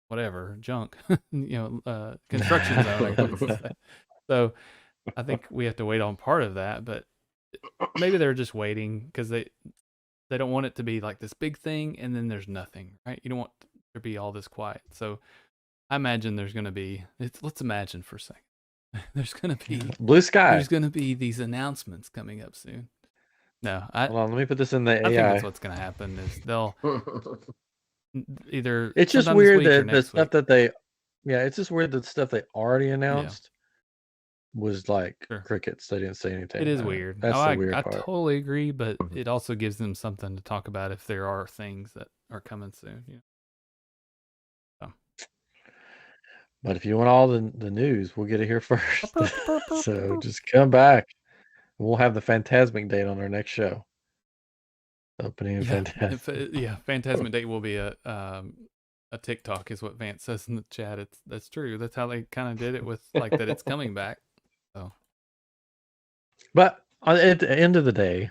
whatever junk, construction zone. I guess to say. So I think we have to wait on part of that, but maybe they're just waiting because they don't want it to be like this big thing and then there's nothing, right? You don't want there to be all this quiet. So I imagine there's going to be. Let's imagine for a second. There's going to be blue sky. There's going to be these announcements coming up soon. No, hold on. Let me put this in the AI. I think that's what's going to happen. Is they'll either. It's just weird that the stuff that they, it's just weird that the stuff they already announced was like crickets. They didn't say anything. It is weird. That's the weird part. I totally agree, but it also gives them something to talk about if there are things that are coming soon. But if you want all the news, we'll get it here first. So just come back. We'll have the Phantasmic date on our next show. Opening of Phantasmic. Phantasmic date will be a TikTok, is what Vance says in the chat. That's true. That's how they kind of did it with like that. It's coming back. So, but at the end of the day,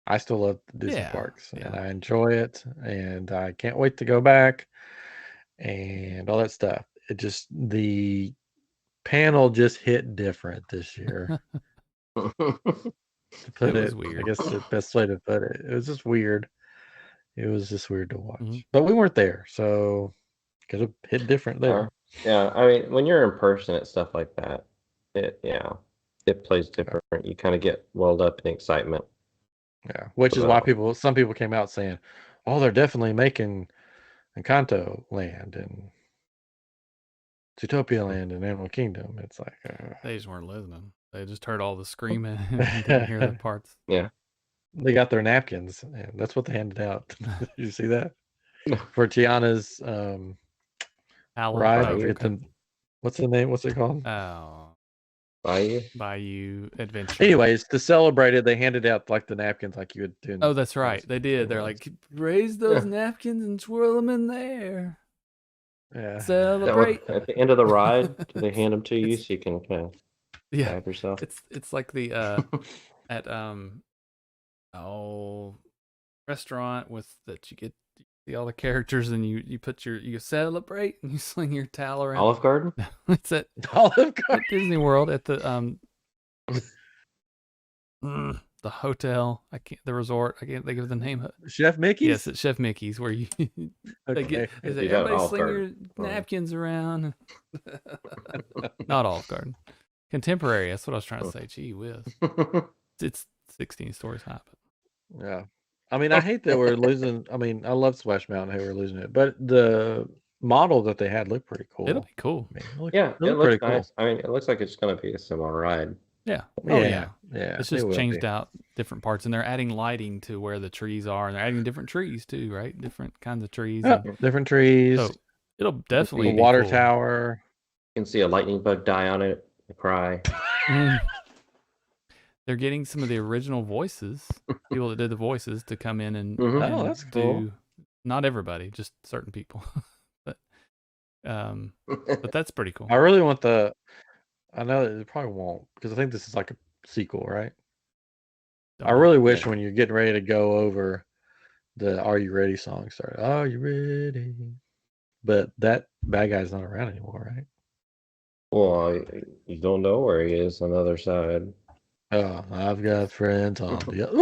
I still love Disney parks, and I enjoy it, and I can't wait to go back, and all that stuff. It just the panel just hit different this year. To put it, weird. I guess the best way to put it. It was just weird. It was just weird to watch. But we weren't there, so could have hit different there. Yeah, I mean, when you're in person at stuff like that, it plays different. You kind of get welled up in excitement. Yeah, which is why some people came out saying, "Oh, they're definitely making Encanto Land and Zootopia Land and Animal Kingdom." It's like they just weren't listening. They just heard all the screaming and didn't hear the parts. Yeah, they got their napkins, and that's what they handed out. Did you see that for Tiana's ride? What's the name? What's it called? Oh, Bayou Adventure. Anyways, to celebrate it, they handed out like the napkins, like you would do. Oh, that's right. They did. They're like, raise those napkins and swirl them in there. Yeah. Celebrate. At the end of the ride, do they hand them to you so you can kind of grab yourself? It's like the at restaurant with that you get see all the characters and you put you celebrate and you sling your towel around. Olive Garden? It's at Olive Garden. At Disney World at the the hotel. The resort. I can't think of the name. Chef Mickey's? Yes, it's Chef Mickey's where you everybody sling your napkins around. Not Olive Garden. Contemporary. That's what I was trying to say. Gee whiz. It's 16 stories high. Yeah. I mean, I hate that we're losing. I mean, I love Splash Mountain. Hey, we're losing it, but the model that they had looked pretty cool. It'll be cool. It looks pretty nice. Cool. I mean, it looks like it's going to be a similar ride. Yeah. Yeah. It's just changed out different parts, and they're adding lighting to where the trees are, and they're adding different trees too, right? Different kinds of trees. Different trees. So it'll definitely be water cool. tower. You can see a lightning bug die on it and cry. They're getting some of the original voices, people that did the voices, to come in and, and that's cool. Not everybody, just certain people, but that's pretty cool. I really want I know that it probably won't, because I think this is like a sequel, right? I really wish when you're getting ready to go over the "Are You Ready" song started. Are you ready? But that bad guy's not around anymore, right? Well, you don't know where he is on the other side. Oh, I've got friends on the other.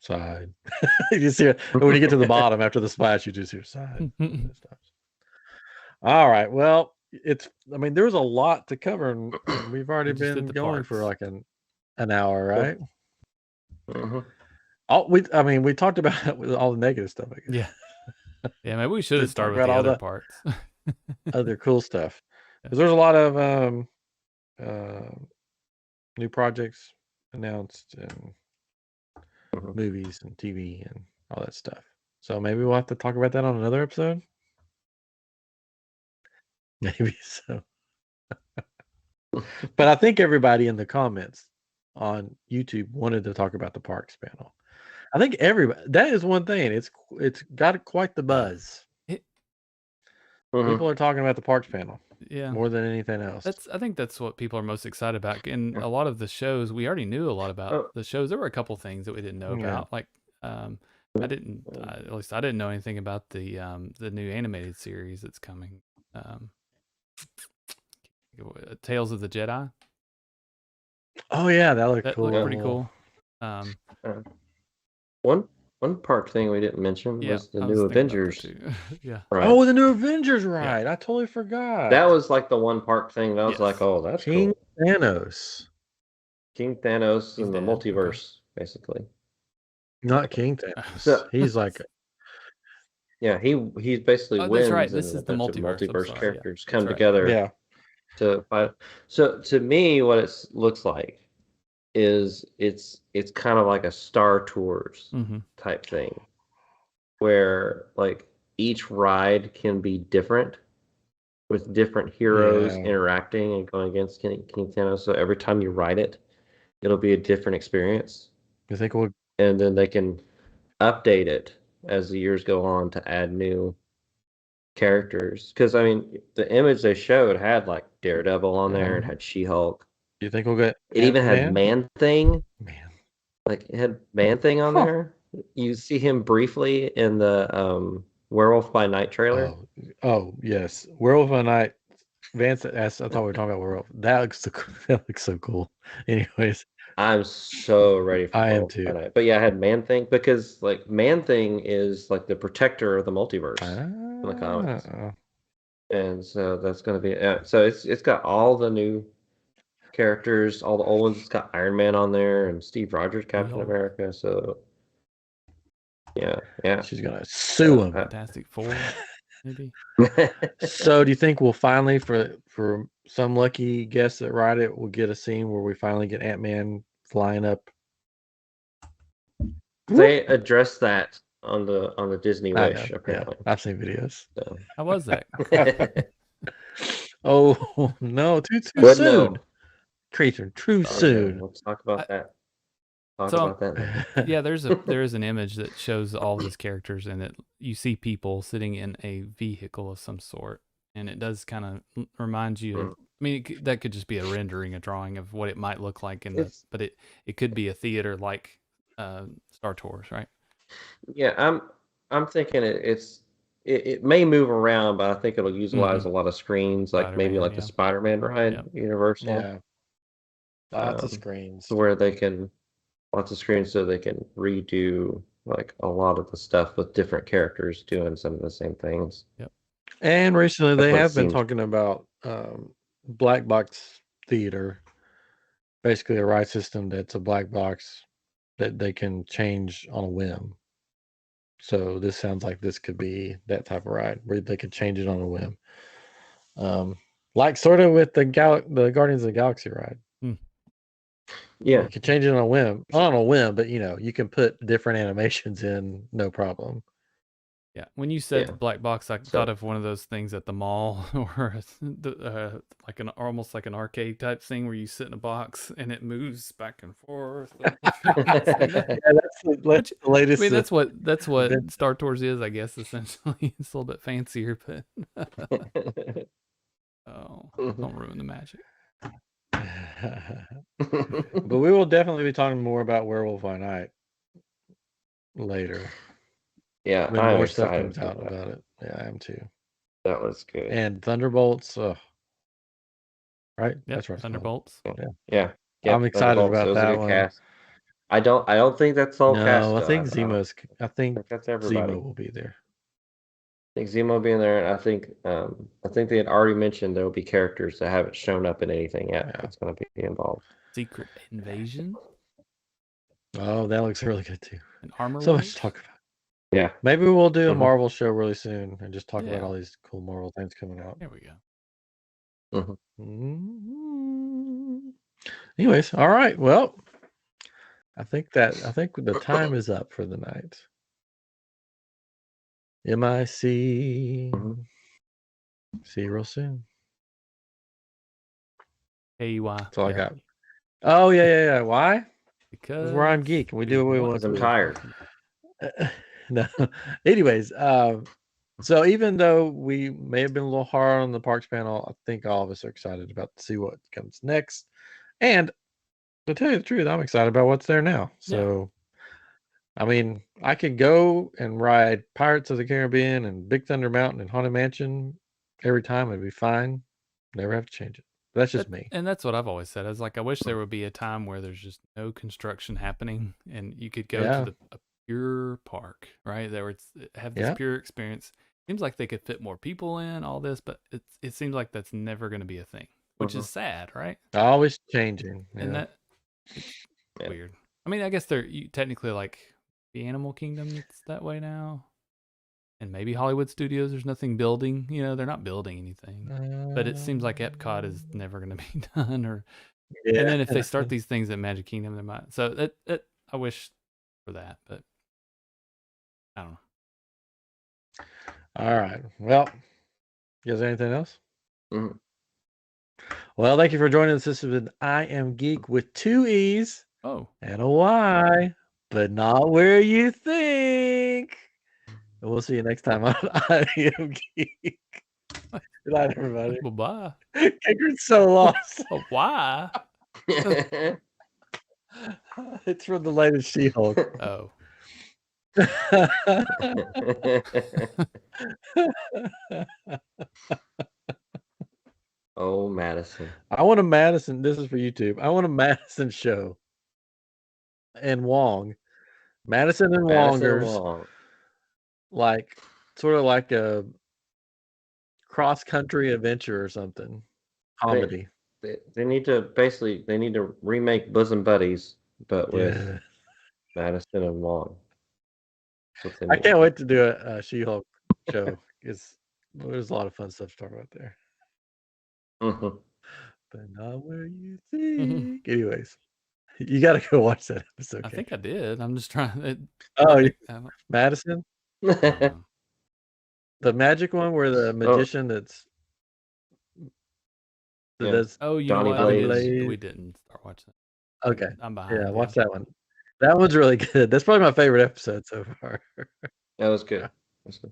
Side. You see it when you get to the bottom after the splash, you just hear side. All right. Well, I mean, there was a lot to cover, and we've already been going for like an hour, right? Mm-hmm. We talked about it with all the negative stuff, I guess. Yeah. Yeah, maybe we should have Just talk started with about the all other the parts. other cool stuff. Because there's a lot of new projects announced and movies and TV and all that stuff. So maybe we'll have to talk about that on another episode. Maybe so. But I think everybody in the comments on YouTube wanted to talk about the parks panel. I think everybody, that is one thing. It's got quite the buzz. People are talking about the parks panel. Yeah. More than anything else. I think that's what people are most excited about. And a lot of the shows, we already knew a lot about the shows. There were a couple things that we didn't know about. Like at least I didn't know anything about the new animated series that's coming. Tales of the Jedi. Oh yeah, that looked cool. Looked pretty cool. One park thing we didn't mention was the new Avengers. Yeah. Right. Oh, the new Avengers ride. I totally forgot. That was like the one park thing that was like, oh, that's King cool. Thanos. King Thanos in the multiverse, basically. Not King Thanos. So, he's like he basically wins. That's right. This is the multiverse characters come together. Yeah. To fight. So to me, what it looks like is it's kind of like a Star Tours type thing, where like each ride can be different with different heroes interacting and going against King Thanos. So every time you ride it, it'll be a different experience. You think we'll... And then they can update it as the years go on to add new characters. Because I mean, the image they showed had like Daredevil on there and had She-Hulk. Do you think we'll get... It even had Man-Thing. Man. Like it had Man-Thing on there. You see him briefly in the Werewolf by Night trailer. Oh yes, Werewolf by Night. Vance asked. I thought we were talking about Werewolf. That looks so cool. Anyways, I'm so ready for. I am too. But yeah, I had Man-Thing because like Man-Thing is like the protector of the multiverse in the comics, and so that's gonna be. So it's got all the new characters, all the old ones. It's got Iron Man on there and Steve Rogers, Captain America. So yeah, she's gonna sue him. Fantastic Four, maybe. So do you think we'll finally, for some lucky guests that ride it, we'll get a scene where we finally get Ant-Man flying up? They addressed that on the Disney Wish, apparently. Yeah, I've seen videos. So. How was that? Oh no, too soon. No. Creature, too soon. Let's talk about that. Yeah, there is an image that shows all these characters, and you see people sitting in a vehicle of some sort, and it does kind of remind you of, I mean, that could just be a rendering, a drawing of what it might look like but it could be a theater like Star Tours, right? Yeah, I'm thinking it may move around, but I think it'll utilize a lot of screens, like maybe like the Spider-Man ride, Universal. Yeah, lots of screens where they can. Lots of screens so they can redo like a lot of the stuff with different characters doing some of the same things. Yep. And recently they have been talking about black box theater, basically a ride system that's a black box that they can change on a whim. So this sounds like this could be that type of ride where they could change it on a whim, like sort of with the Guardians of the Galaxy ride. Yeah, you can change it on a whim. Not on a whim, but you can put different animations in, no problem. Yeah, when you said the black box, I thought of one of those things at the mall, or like almost like an arcade type thing where you sit in a box and it moves back and forth. That's the latest. I mean, that's what Star Tours is, I guess. Essentially, it's a little bit fancier, but don't ruin the magic. But we will definitely be talking more about Werewolf by Night later. Yeah, when more stuff comes out about it. Yeah, I am too. That was good. And Thunderbolts, right? Yep, that's right. Thunderbolts. Yeah. I'm excited about that one. Cast. I don't think that's all cast. No, I think Zemo's. I think that's everybody. Zemo will be there. I think Zemo will be in there, and I think they had already mentioned there will be characters that haven't shown up in anything yet. That's going to be involved. Secret Invasion. Oh, that looks really good too. An armor. So much to talk about. Yeah. Maybe we'll do a Marvel show really soon and just talk about Yeah. all these cool Marvel things coming out. There we go. Anyways, all right. Well, I think the time is up for the night. MIC. See you real soon. KEY. That's all I got. Oh yeah. Why? Because we're iamGEEK and we do what we want to I'm do. tired. No. Anyways, so even though we may have been a little hard on the parks panel, I think all of us are excited about to see what comes next. And to tell you the truth, I'm excited about what's there now. So, I mean, I could go and ride Pirates of the Caribbean and Big Thunder Mountain and Haunted Mansion every time. It'd be fine. Never have to change it. That's just me. And that's what I've always said. I was like, I wish there would be a time where there's just no construction happening and you could go to a pure park, right? There would have this pure experience. Seems like they could fit more people in, all this, but it seems like that's never going to be a thing, which is sad, right? Always changing. And that it's weird. I mean, I guess they're technically like the Animal Kingdom that's that way now. And maybe Hollywood Studios, there's nothing building. You know, they're not building anything. But it seems like Epcot is never going to be done. And then if they start these things at Magic Kingdom, they might. So that I wish for that, but I don't know. All right. Well, you guys have anything else? Well, thank you for joining us. This has been iamGEEK with 2 E's and a Y, but not where you think. And we'll see you next time on iamGEEK. Good night, everybody. Bye-bye. Kicker's so lost. Why? It's from the latest She-Hulk. Oh. Oh, Madison. I want a Madison. This is for YouTube. I want a Madison show. And Wong. Madison and Wongers. Wong. Like, sort of like a cross-country adventure or something. Comedy. They need to remake Bosom Buddies, but with Madison and Wong. I can't wait to do a She-Hulk show because there's a lot of fun stuff to talk about there. But not where you think. Anyways, you got to go watch that episode. I think I did. I'm just trying. Madison? The magic one where the magician that's. Oh, you know what? We didn't start watching it. Okay. I'm behind. Yeah, watch that one. That one's really good. That's probably my favorite episode so far. That was good. That's good.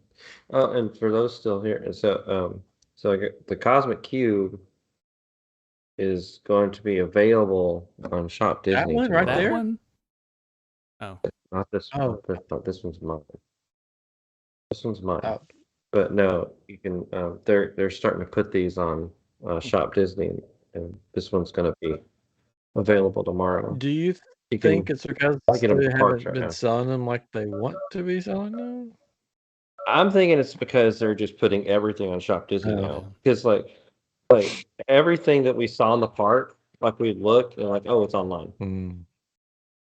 Oh, and for those still here, so the Cosmic Cube is going to be available on Shop Disney. That one right there? That one? Oh. Not this one. This one's mine. This one's mine. Oh. But no, you can. They're starting to put these on Shop Disney, and this one's going to be available tomorrow. Do you think it's because they haven't been selling them like they want to be selling them? I'm thinking it's because they're just putting everything on Shop Disney now. Because like everything that we saw in the park, like we looked and like, oh, it's online.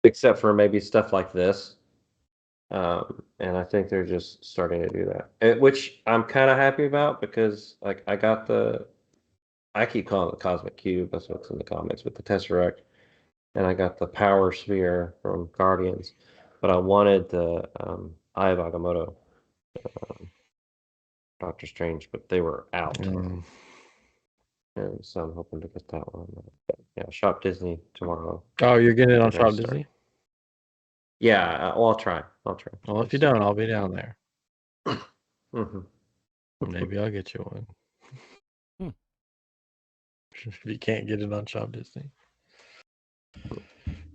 Except for maybe stuff like this. And I think they're just starting to do that, which I'm kind of happy about because like I keep calling it the Cosmic Cube. That's what's in the comics with the Tesseract. And I got the Power Sphere from Guardians, but I wanted the Eye of Agamotto, Doctor Strange, but they were out. And so I'm hoping to get that one. Yeah, Shop Disney tomorrow. Oh, you're getting it on Shop Disney? Yeah, I'll try. Well, if you don't, I'll be down there. Maybe I'll get you one. If you can't get it on Shop Disney.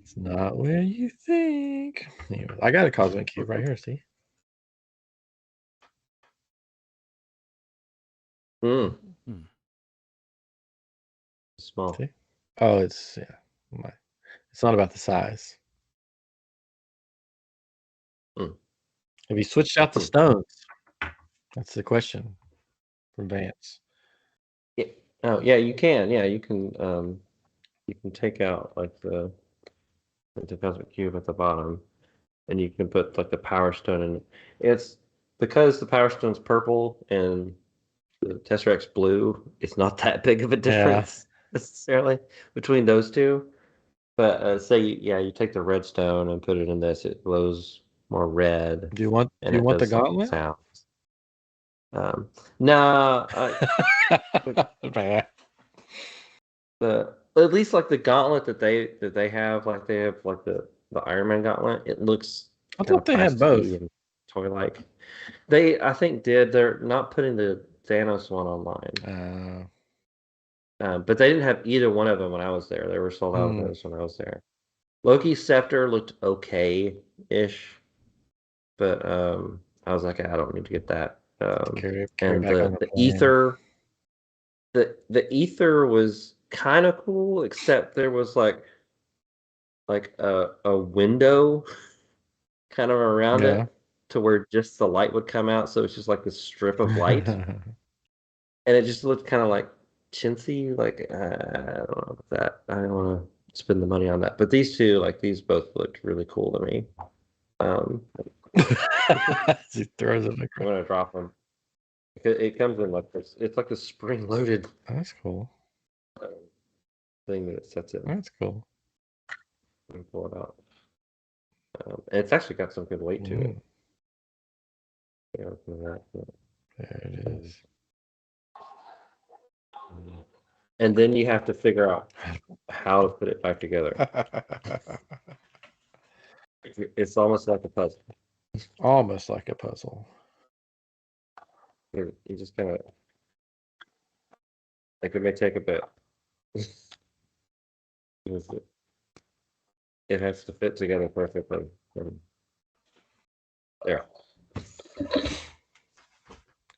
It's not where you think. Anyway, I got a Cosmic Cube right here, see? Small. See? Oh, it's not about the size. Have you switched out the stones? That's the question from Vance. Yeah. Oh, yeah, you can. Yeah, you can take out like the Cosmic Cube at the bottom, and you can put like the Power Stone in. It's because the Power Stone's purple and the Tesseract's blue. It's not that big of a difference necessarily between those two. But say you take the red stone and put it in this, it glows more red. Do you want the gauntlet? Sounds. No, at least like the gauntlet that they have, like they have like the Iron Man gauntlet. It looks. I thought they had both. Toy-like. I think they're not putting the Thanos one online. But they didn't have either one of them when I was there. They were sold out of those when I was there. Loki's scepter looked okay-ish, but I was like, I don't need to get that. Carry and back the ether, the ether was kind of cool, except there was like a window kind of around it to where just the light would come out. So it's just like this strip of light, and it just looked kind of like chintzy. Like I don't know about that. I don't want to spend the money on that. But these two, like these both looked really cool to me. He throws it. I'm gonna drop them. It comes in like this. It's like a spring-loaded. That's cool. Thing that it sets in. That's cool. Let me pull it out. And it's actually got some good weight to it. Yeah, there it is. And then you have to figure out how to put it back together. It's almost like a puzzle. Almost like a puzzle. You just kind of like it may take a bit. It has to fit together perfectly. There.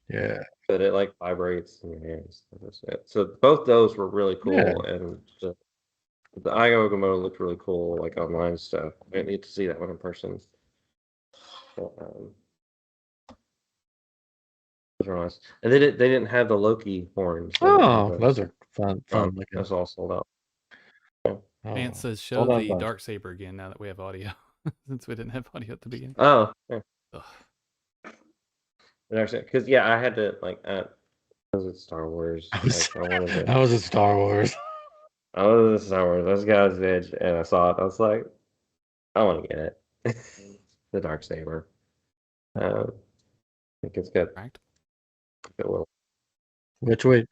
Yeah. But it like vibrates in your hands. So both those were really cool, and the iamGEEK looked really cool, like online stuff. I didn't need to see that one in person. But, those are nice. And they didn't have the Loki horns. Those are fun looking. That's all sold out. Vance says show the Dark Saber again now that we have audio, since we didn't have audio at the beginning. Oh, yeah. Because I had to like. Was it Star Wars? I was at Star Wars. I was at Star Wars. I was God's Edge, and I saw it. I was like, I want to get it. The Dark Saber. I think it's good. Which we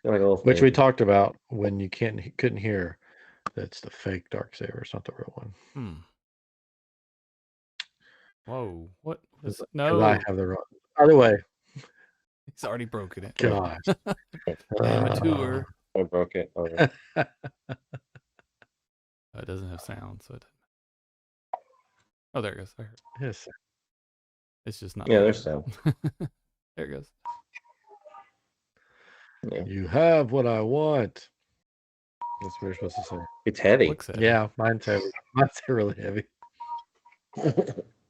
talked about when you couldn't hear. That's the fake Dark Saber. It's not the real one. Whoa! What? No, I have the wrong. Either way, he's already broken it. Gosh, amateur. I broke it. It doesn't have sound, so it. Oh, there it goes. I heard. Yes. It's just not. Yeah, there's sound. There it goes. Yeah. You have what I want. That's what you're supposed to say. It's heavy. Yeah, mine's heavy. Mine's really heavy.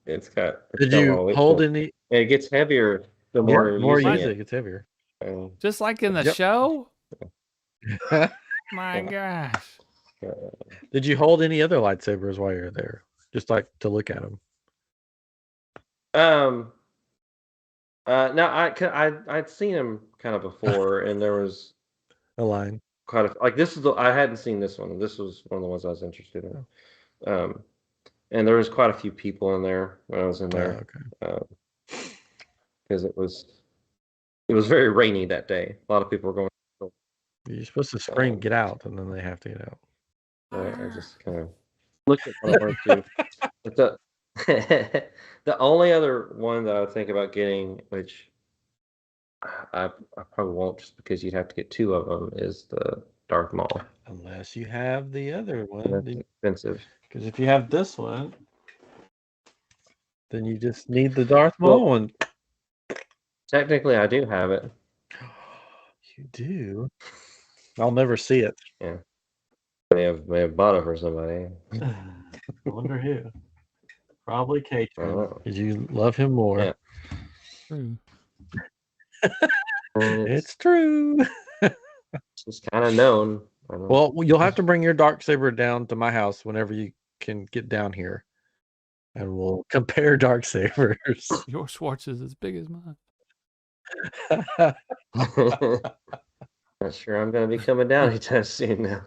Did you hold any? It gets heavier the more you use it. It gets heavier. Just like in the show. My gosh. Did you hold any other lightsabers while you're there? Just like to look at them. No, I'd seen him kind of before, and there was a line. Quite a like this is I hadn't seen this one. This was one of the ones I was interested in. And there was quite a few people in there when I was in there. Because it was very rainy that day. A lot of people were going. You're supposed to scream, "Get out!" and then they have to get out. I just kind of looked at what I wanted to. But the only other one that I would think about getting, which I probably won't, just because you'd have to get two of them, is the Darth Maul. Unless you have the other one. That's expensive. Because if you have this one, then you just need the Darth Maul one. Technically, I do have it. You do? I'll never see it. Yeah. May have bought it for somebody. I wonder who. Probably Kate. Did you love him more? Yeah. True. It's true. It's just kind of known. Well, you'll have to bring your Dark Saber down to my house whenever you can get down here. and we'll compare Dark Sabers. Your Schwartz is as big as mine. Not sure I'm going to be coming down anytime soon now.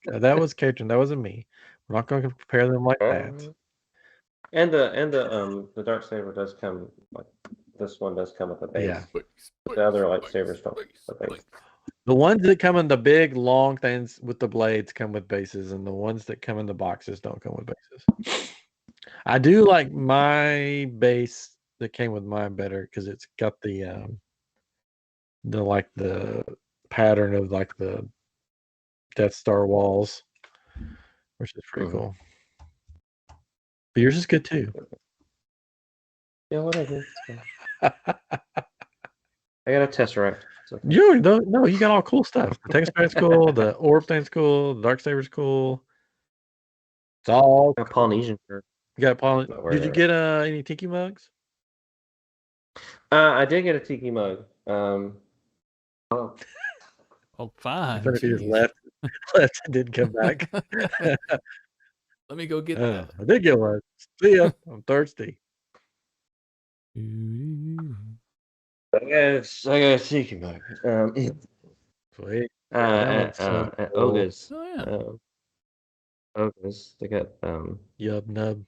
That was Catron. That wasn't me. We're not going to compare them like that. And the Dark Saber does come, like, this one does come with a base. Yeah. The other lightsabers don't. The ones that come in the big long things with the blades come with bases, and the ones that come in the boxes don't come with bases. I do like my base that came with mine better because it's got the pattern of like the Death Star walls, which is pretty cool. But yours is good too. Yeah, whatever. I got a Tesseract. Okay. You no, you got all cool stuff. The text pad's cool. The orb thing's cool. The Dark Saber's cool. It's all a Polynesian shirt. You got Did you get any tiki mugs? I did get a tiki mug. Oh, fine. He just left and didn't come back. Let me go get that. I did get one. See ya. I'm thirsty. I got a tiki mug. Sweet. At Oga's. Oh yeah. Oga's. They got Yub Nub.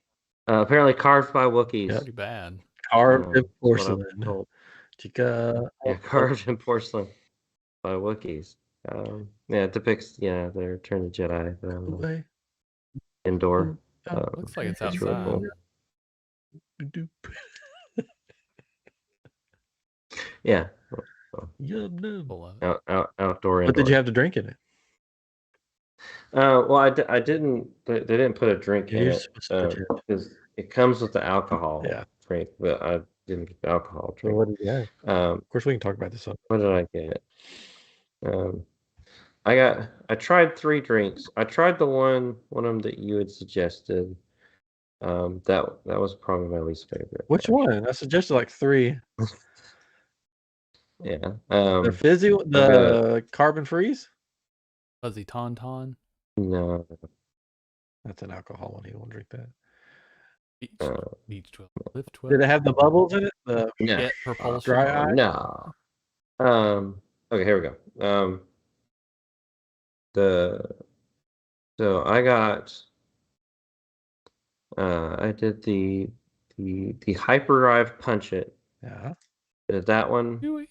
Apparently carved by Wookiees. Yep. Pretty bad. Carved in porcelain. Chica. Yeah, carved in porcelain by Wookiees. Yeah, it depicts their Return of the Jedi indoor. Looks like it's That's outside. really cool. Yeah. Yub Nub. Outdoor. But did you have to drink in it? Well, I didn't. They didn't put a drink in it because it comes with the alcohol drink, but I didn't get the alcohol drink. So what did you have? Of course, we can talk about this. What did I get? I tried 3 drinks. I tried the one of them that you had suggested. That was probably my least favorite. Which one? I suggested like 3. Yeah. The fizzy, the carbon freeze. Fuzzy Tauntaun. No. That's an alcohol one. He won't drink that. Beach 12. Lift 12. Did it have the bubbles in it? No. Jet propulsion. Dry eye? No. Okay, here we go. So I got. I did the hyperdrive punch it. Yeah. Did that one. Huey.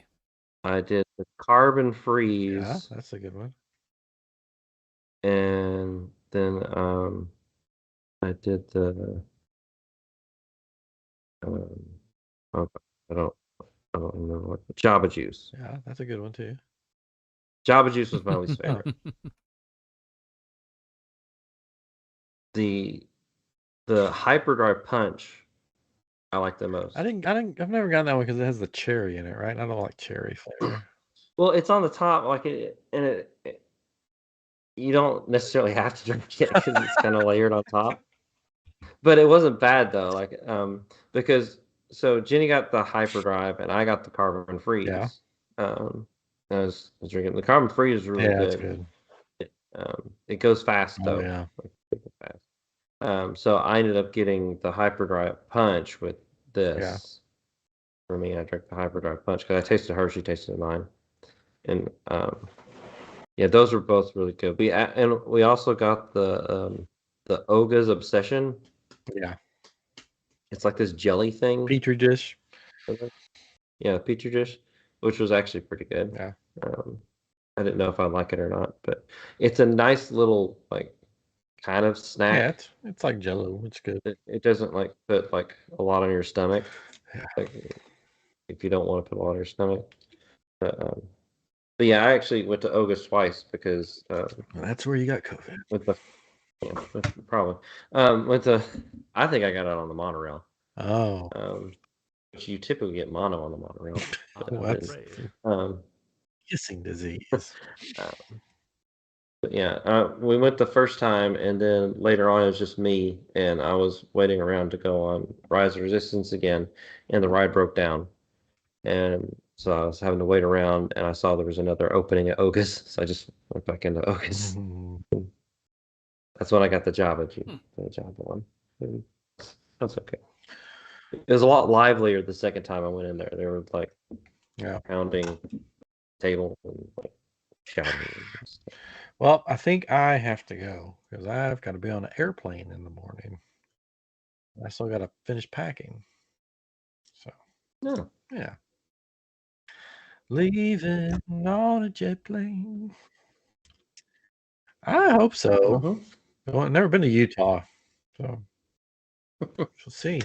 I did the carbon freeze. Yeah, that's a good one. And then I did the I don't remember what Java Juice. Yeah, that's a good one too. Java Juice was my least favorite. The hyperdrive punch I like the most. I've never gotten that one because it has the cherry in it, right? I don't like cherry flavor. Well, it's on the top, like you don't necessarily have to drink it because it's kind of layered on top. But it wasn't bad though, like because so Jenny got the hyperdrive and I got the carbon freeze. Yeah. I was drinking the carbon freeze is really good. That's good. It goes fast though. Oh, yeah. Fast. So I ended up getting the hyperdrive punch with this. Yeah. For me, I drank the hyperdrive punch because I tasted hers, she tasted mine, and yeah, those were both really good. We also got the Oga's Obsession. Yeah. It's like this jelly thing. Petri dish. Yeah, Petri dish, which was actually pretty good. Yeah. I didn't know if I'd like it or not, but it's a nice little like kind of snack. Yeah, it's like Jello. It's good. It doesn't like put like a lot on your stomach. Yeah. Like, if you don't want to put a lot on your stomach. But yeah, I actually went to Oga's twice because that's where you got COVID. Probably. I think I got it on the monorail. Oh. Which you typically get mono on the monorail. That's kissing disease. But yeah, we went the first time, and then later on it was just me, and I was waiting around to go on Rise of Resistance again, and the ride broke down, and so I was having to wait around, and I saw there was another opening at Oga's, so I just went back into Oga's. That's when I got the Java one. That's okay. It was a lot livelier the second time I went in there. They were like pounding table and like shouting. And stuff. Well, I think I have to go because I've got to be on an airplane in the morning. I still got to finish packing. So, yeah. Leaving on a jet plane. I hope so. I've never been to Utah, so we'll see.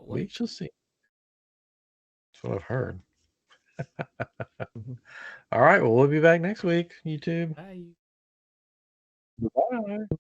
We shall see. That's what I've heard. All right. Well, we'll be back next week, YouTube. Bye. Bye.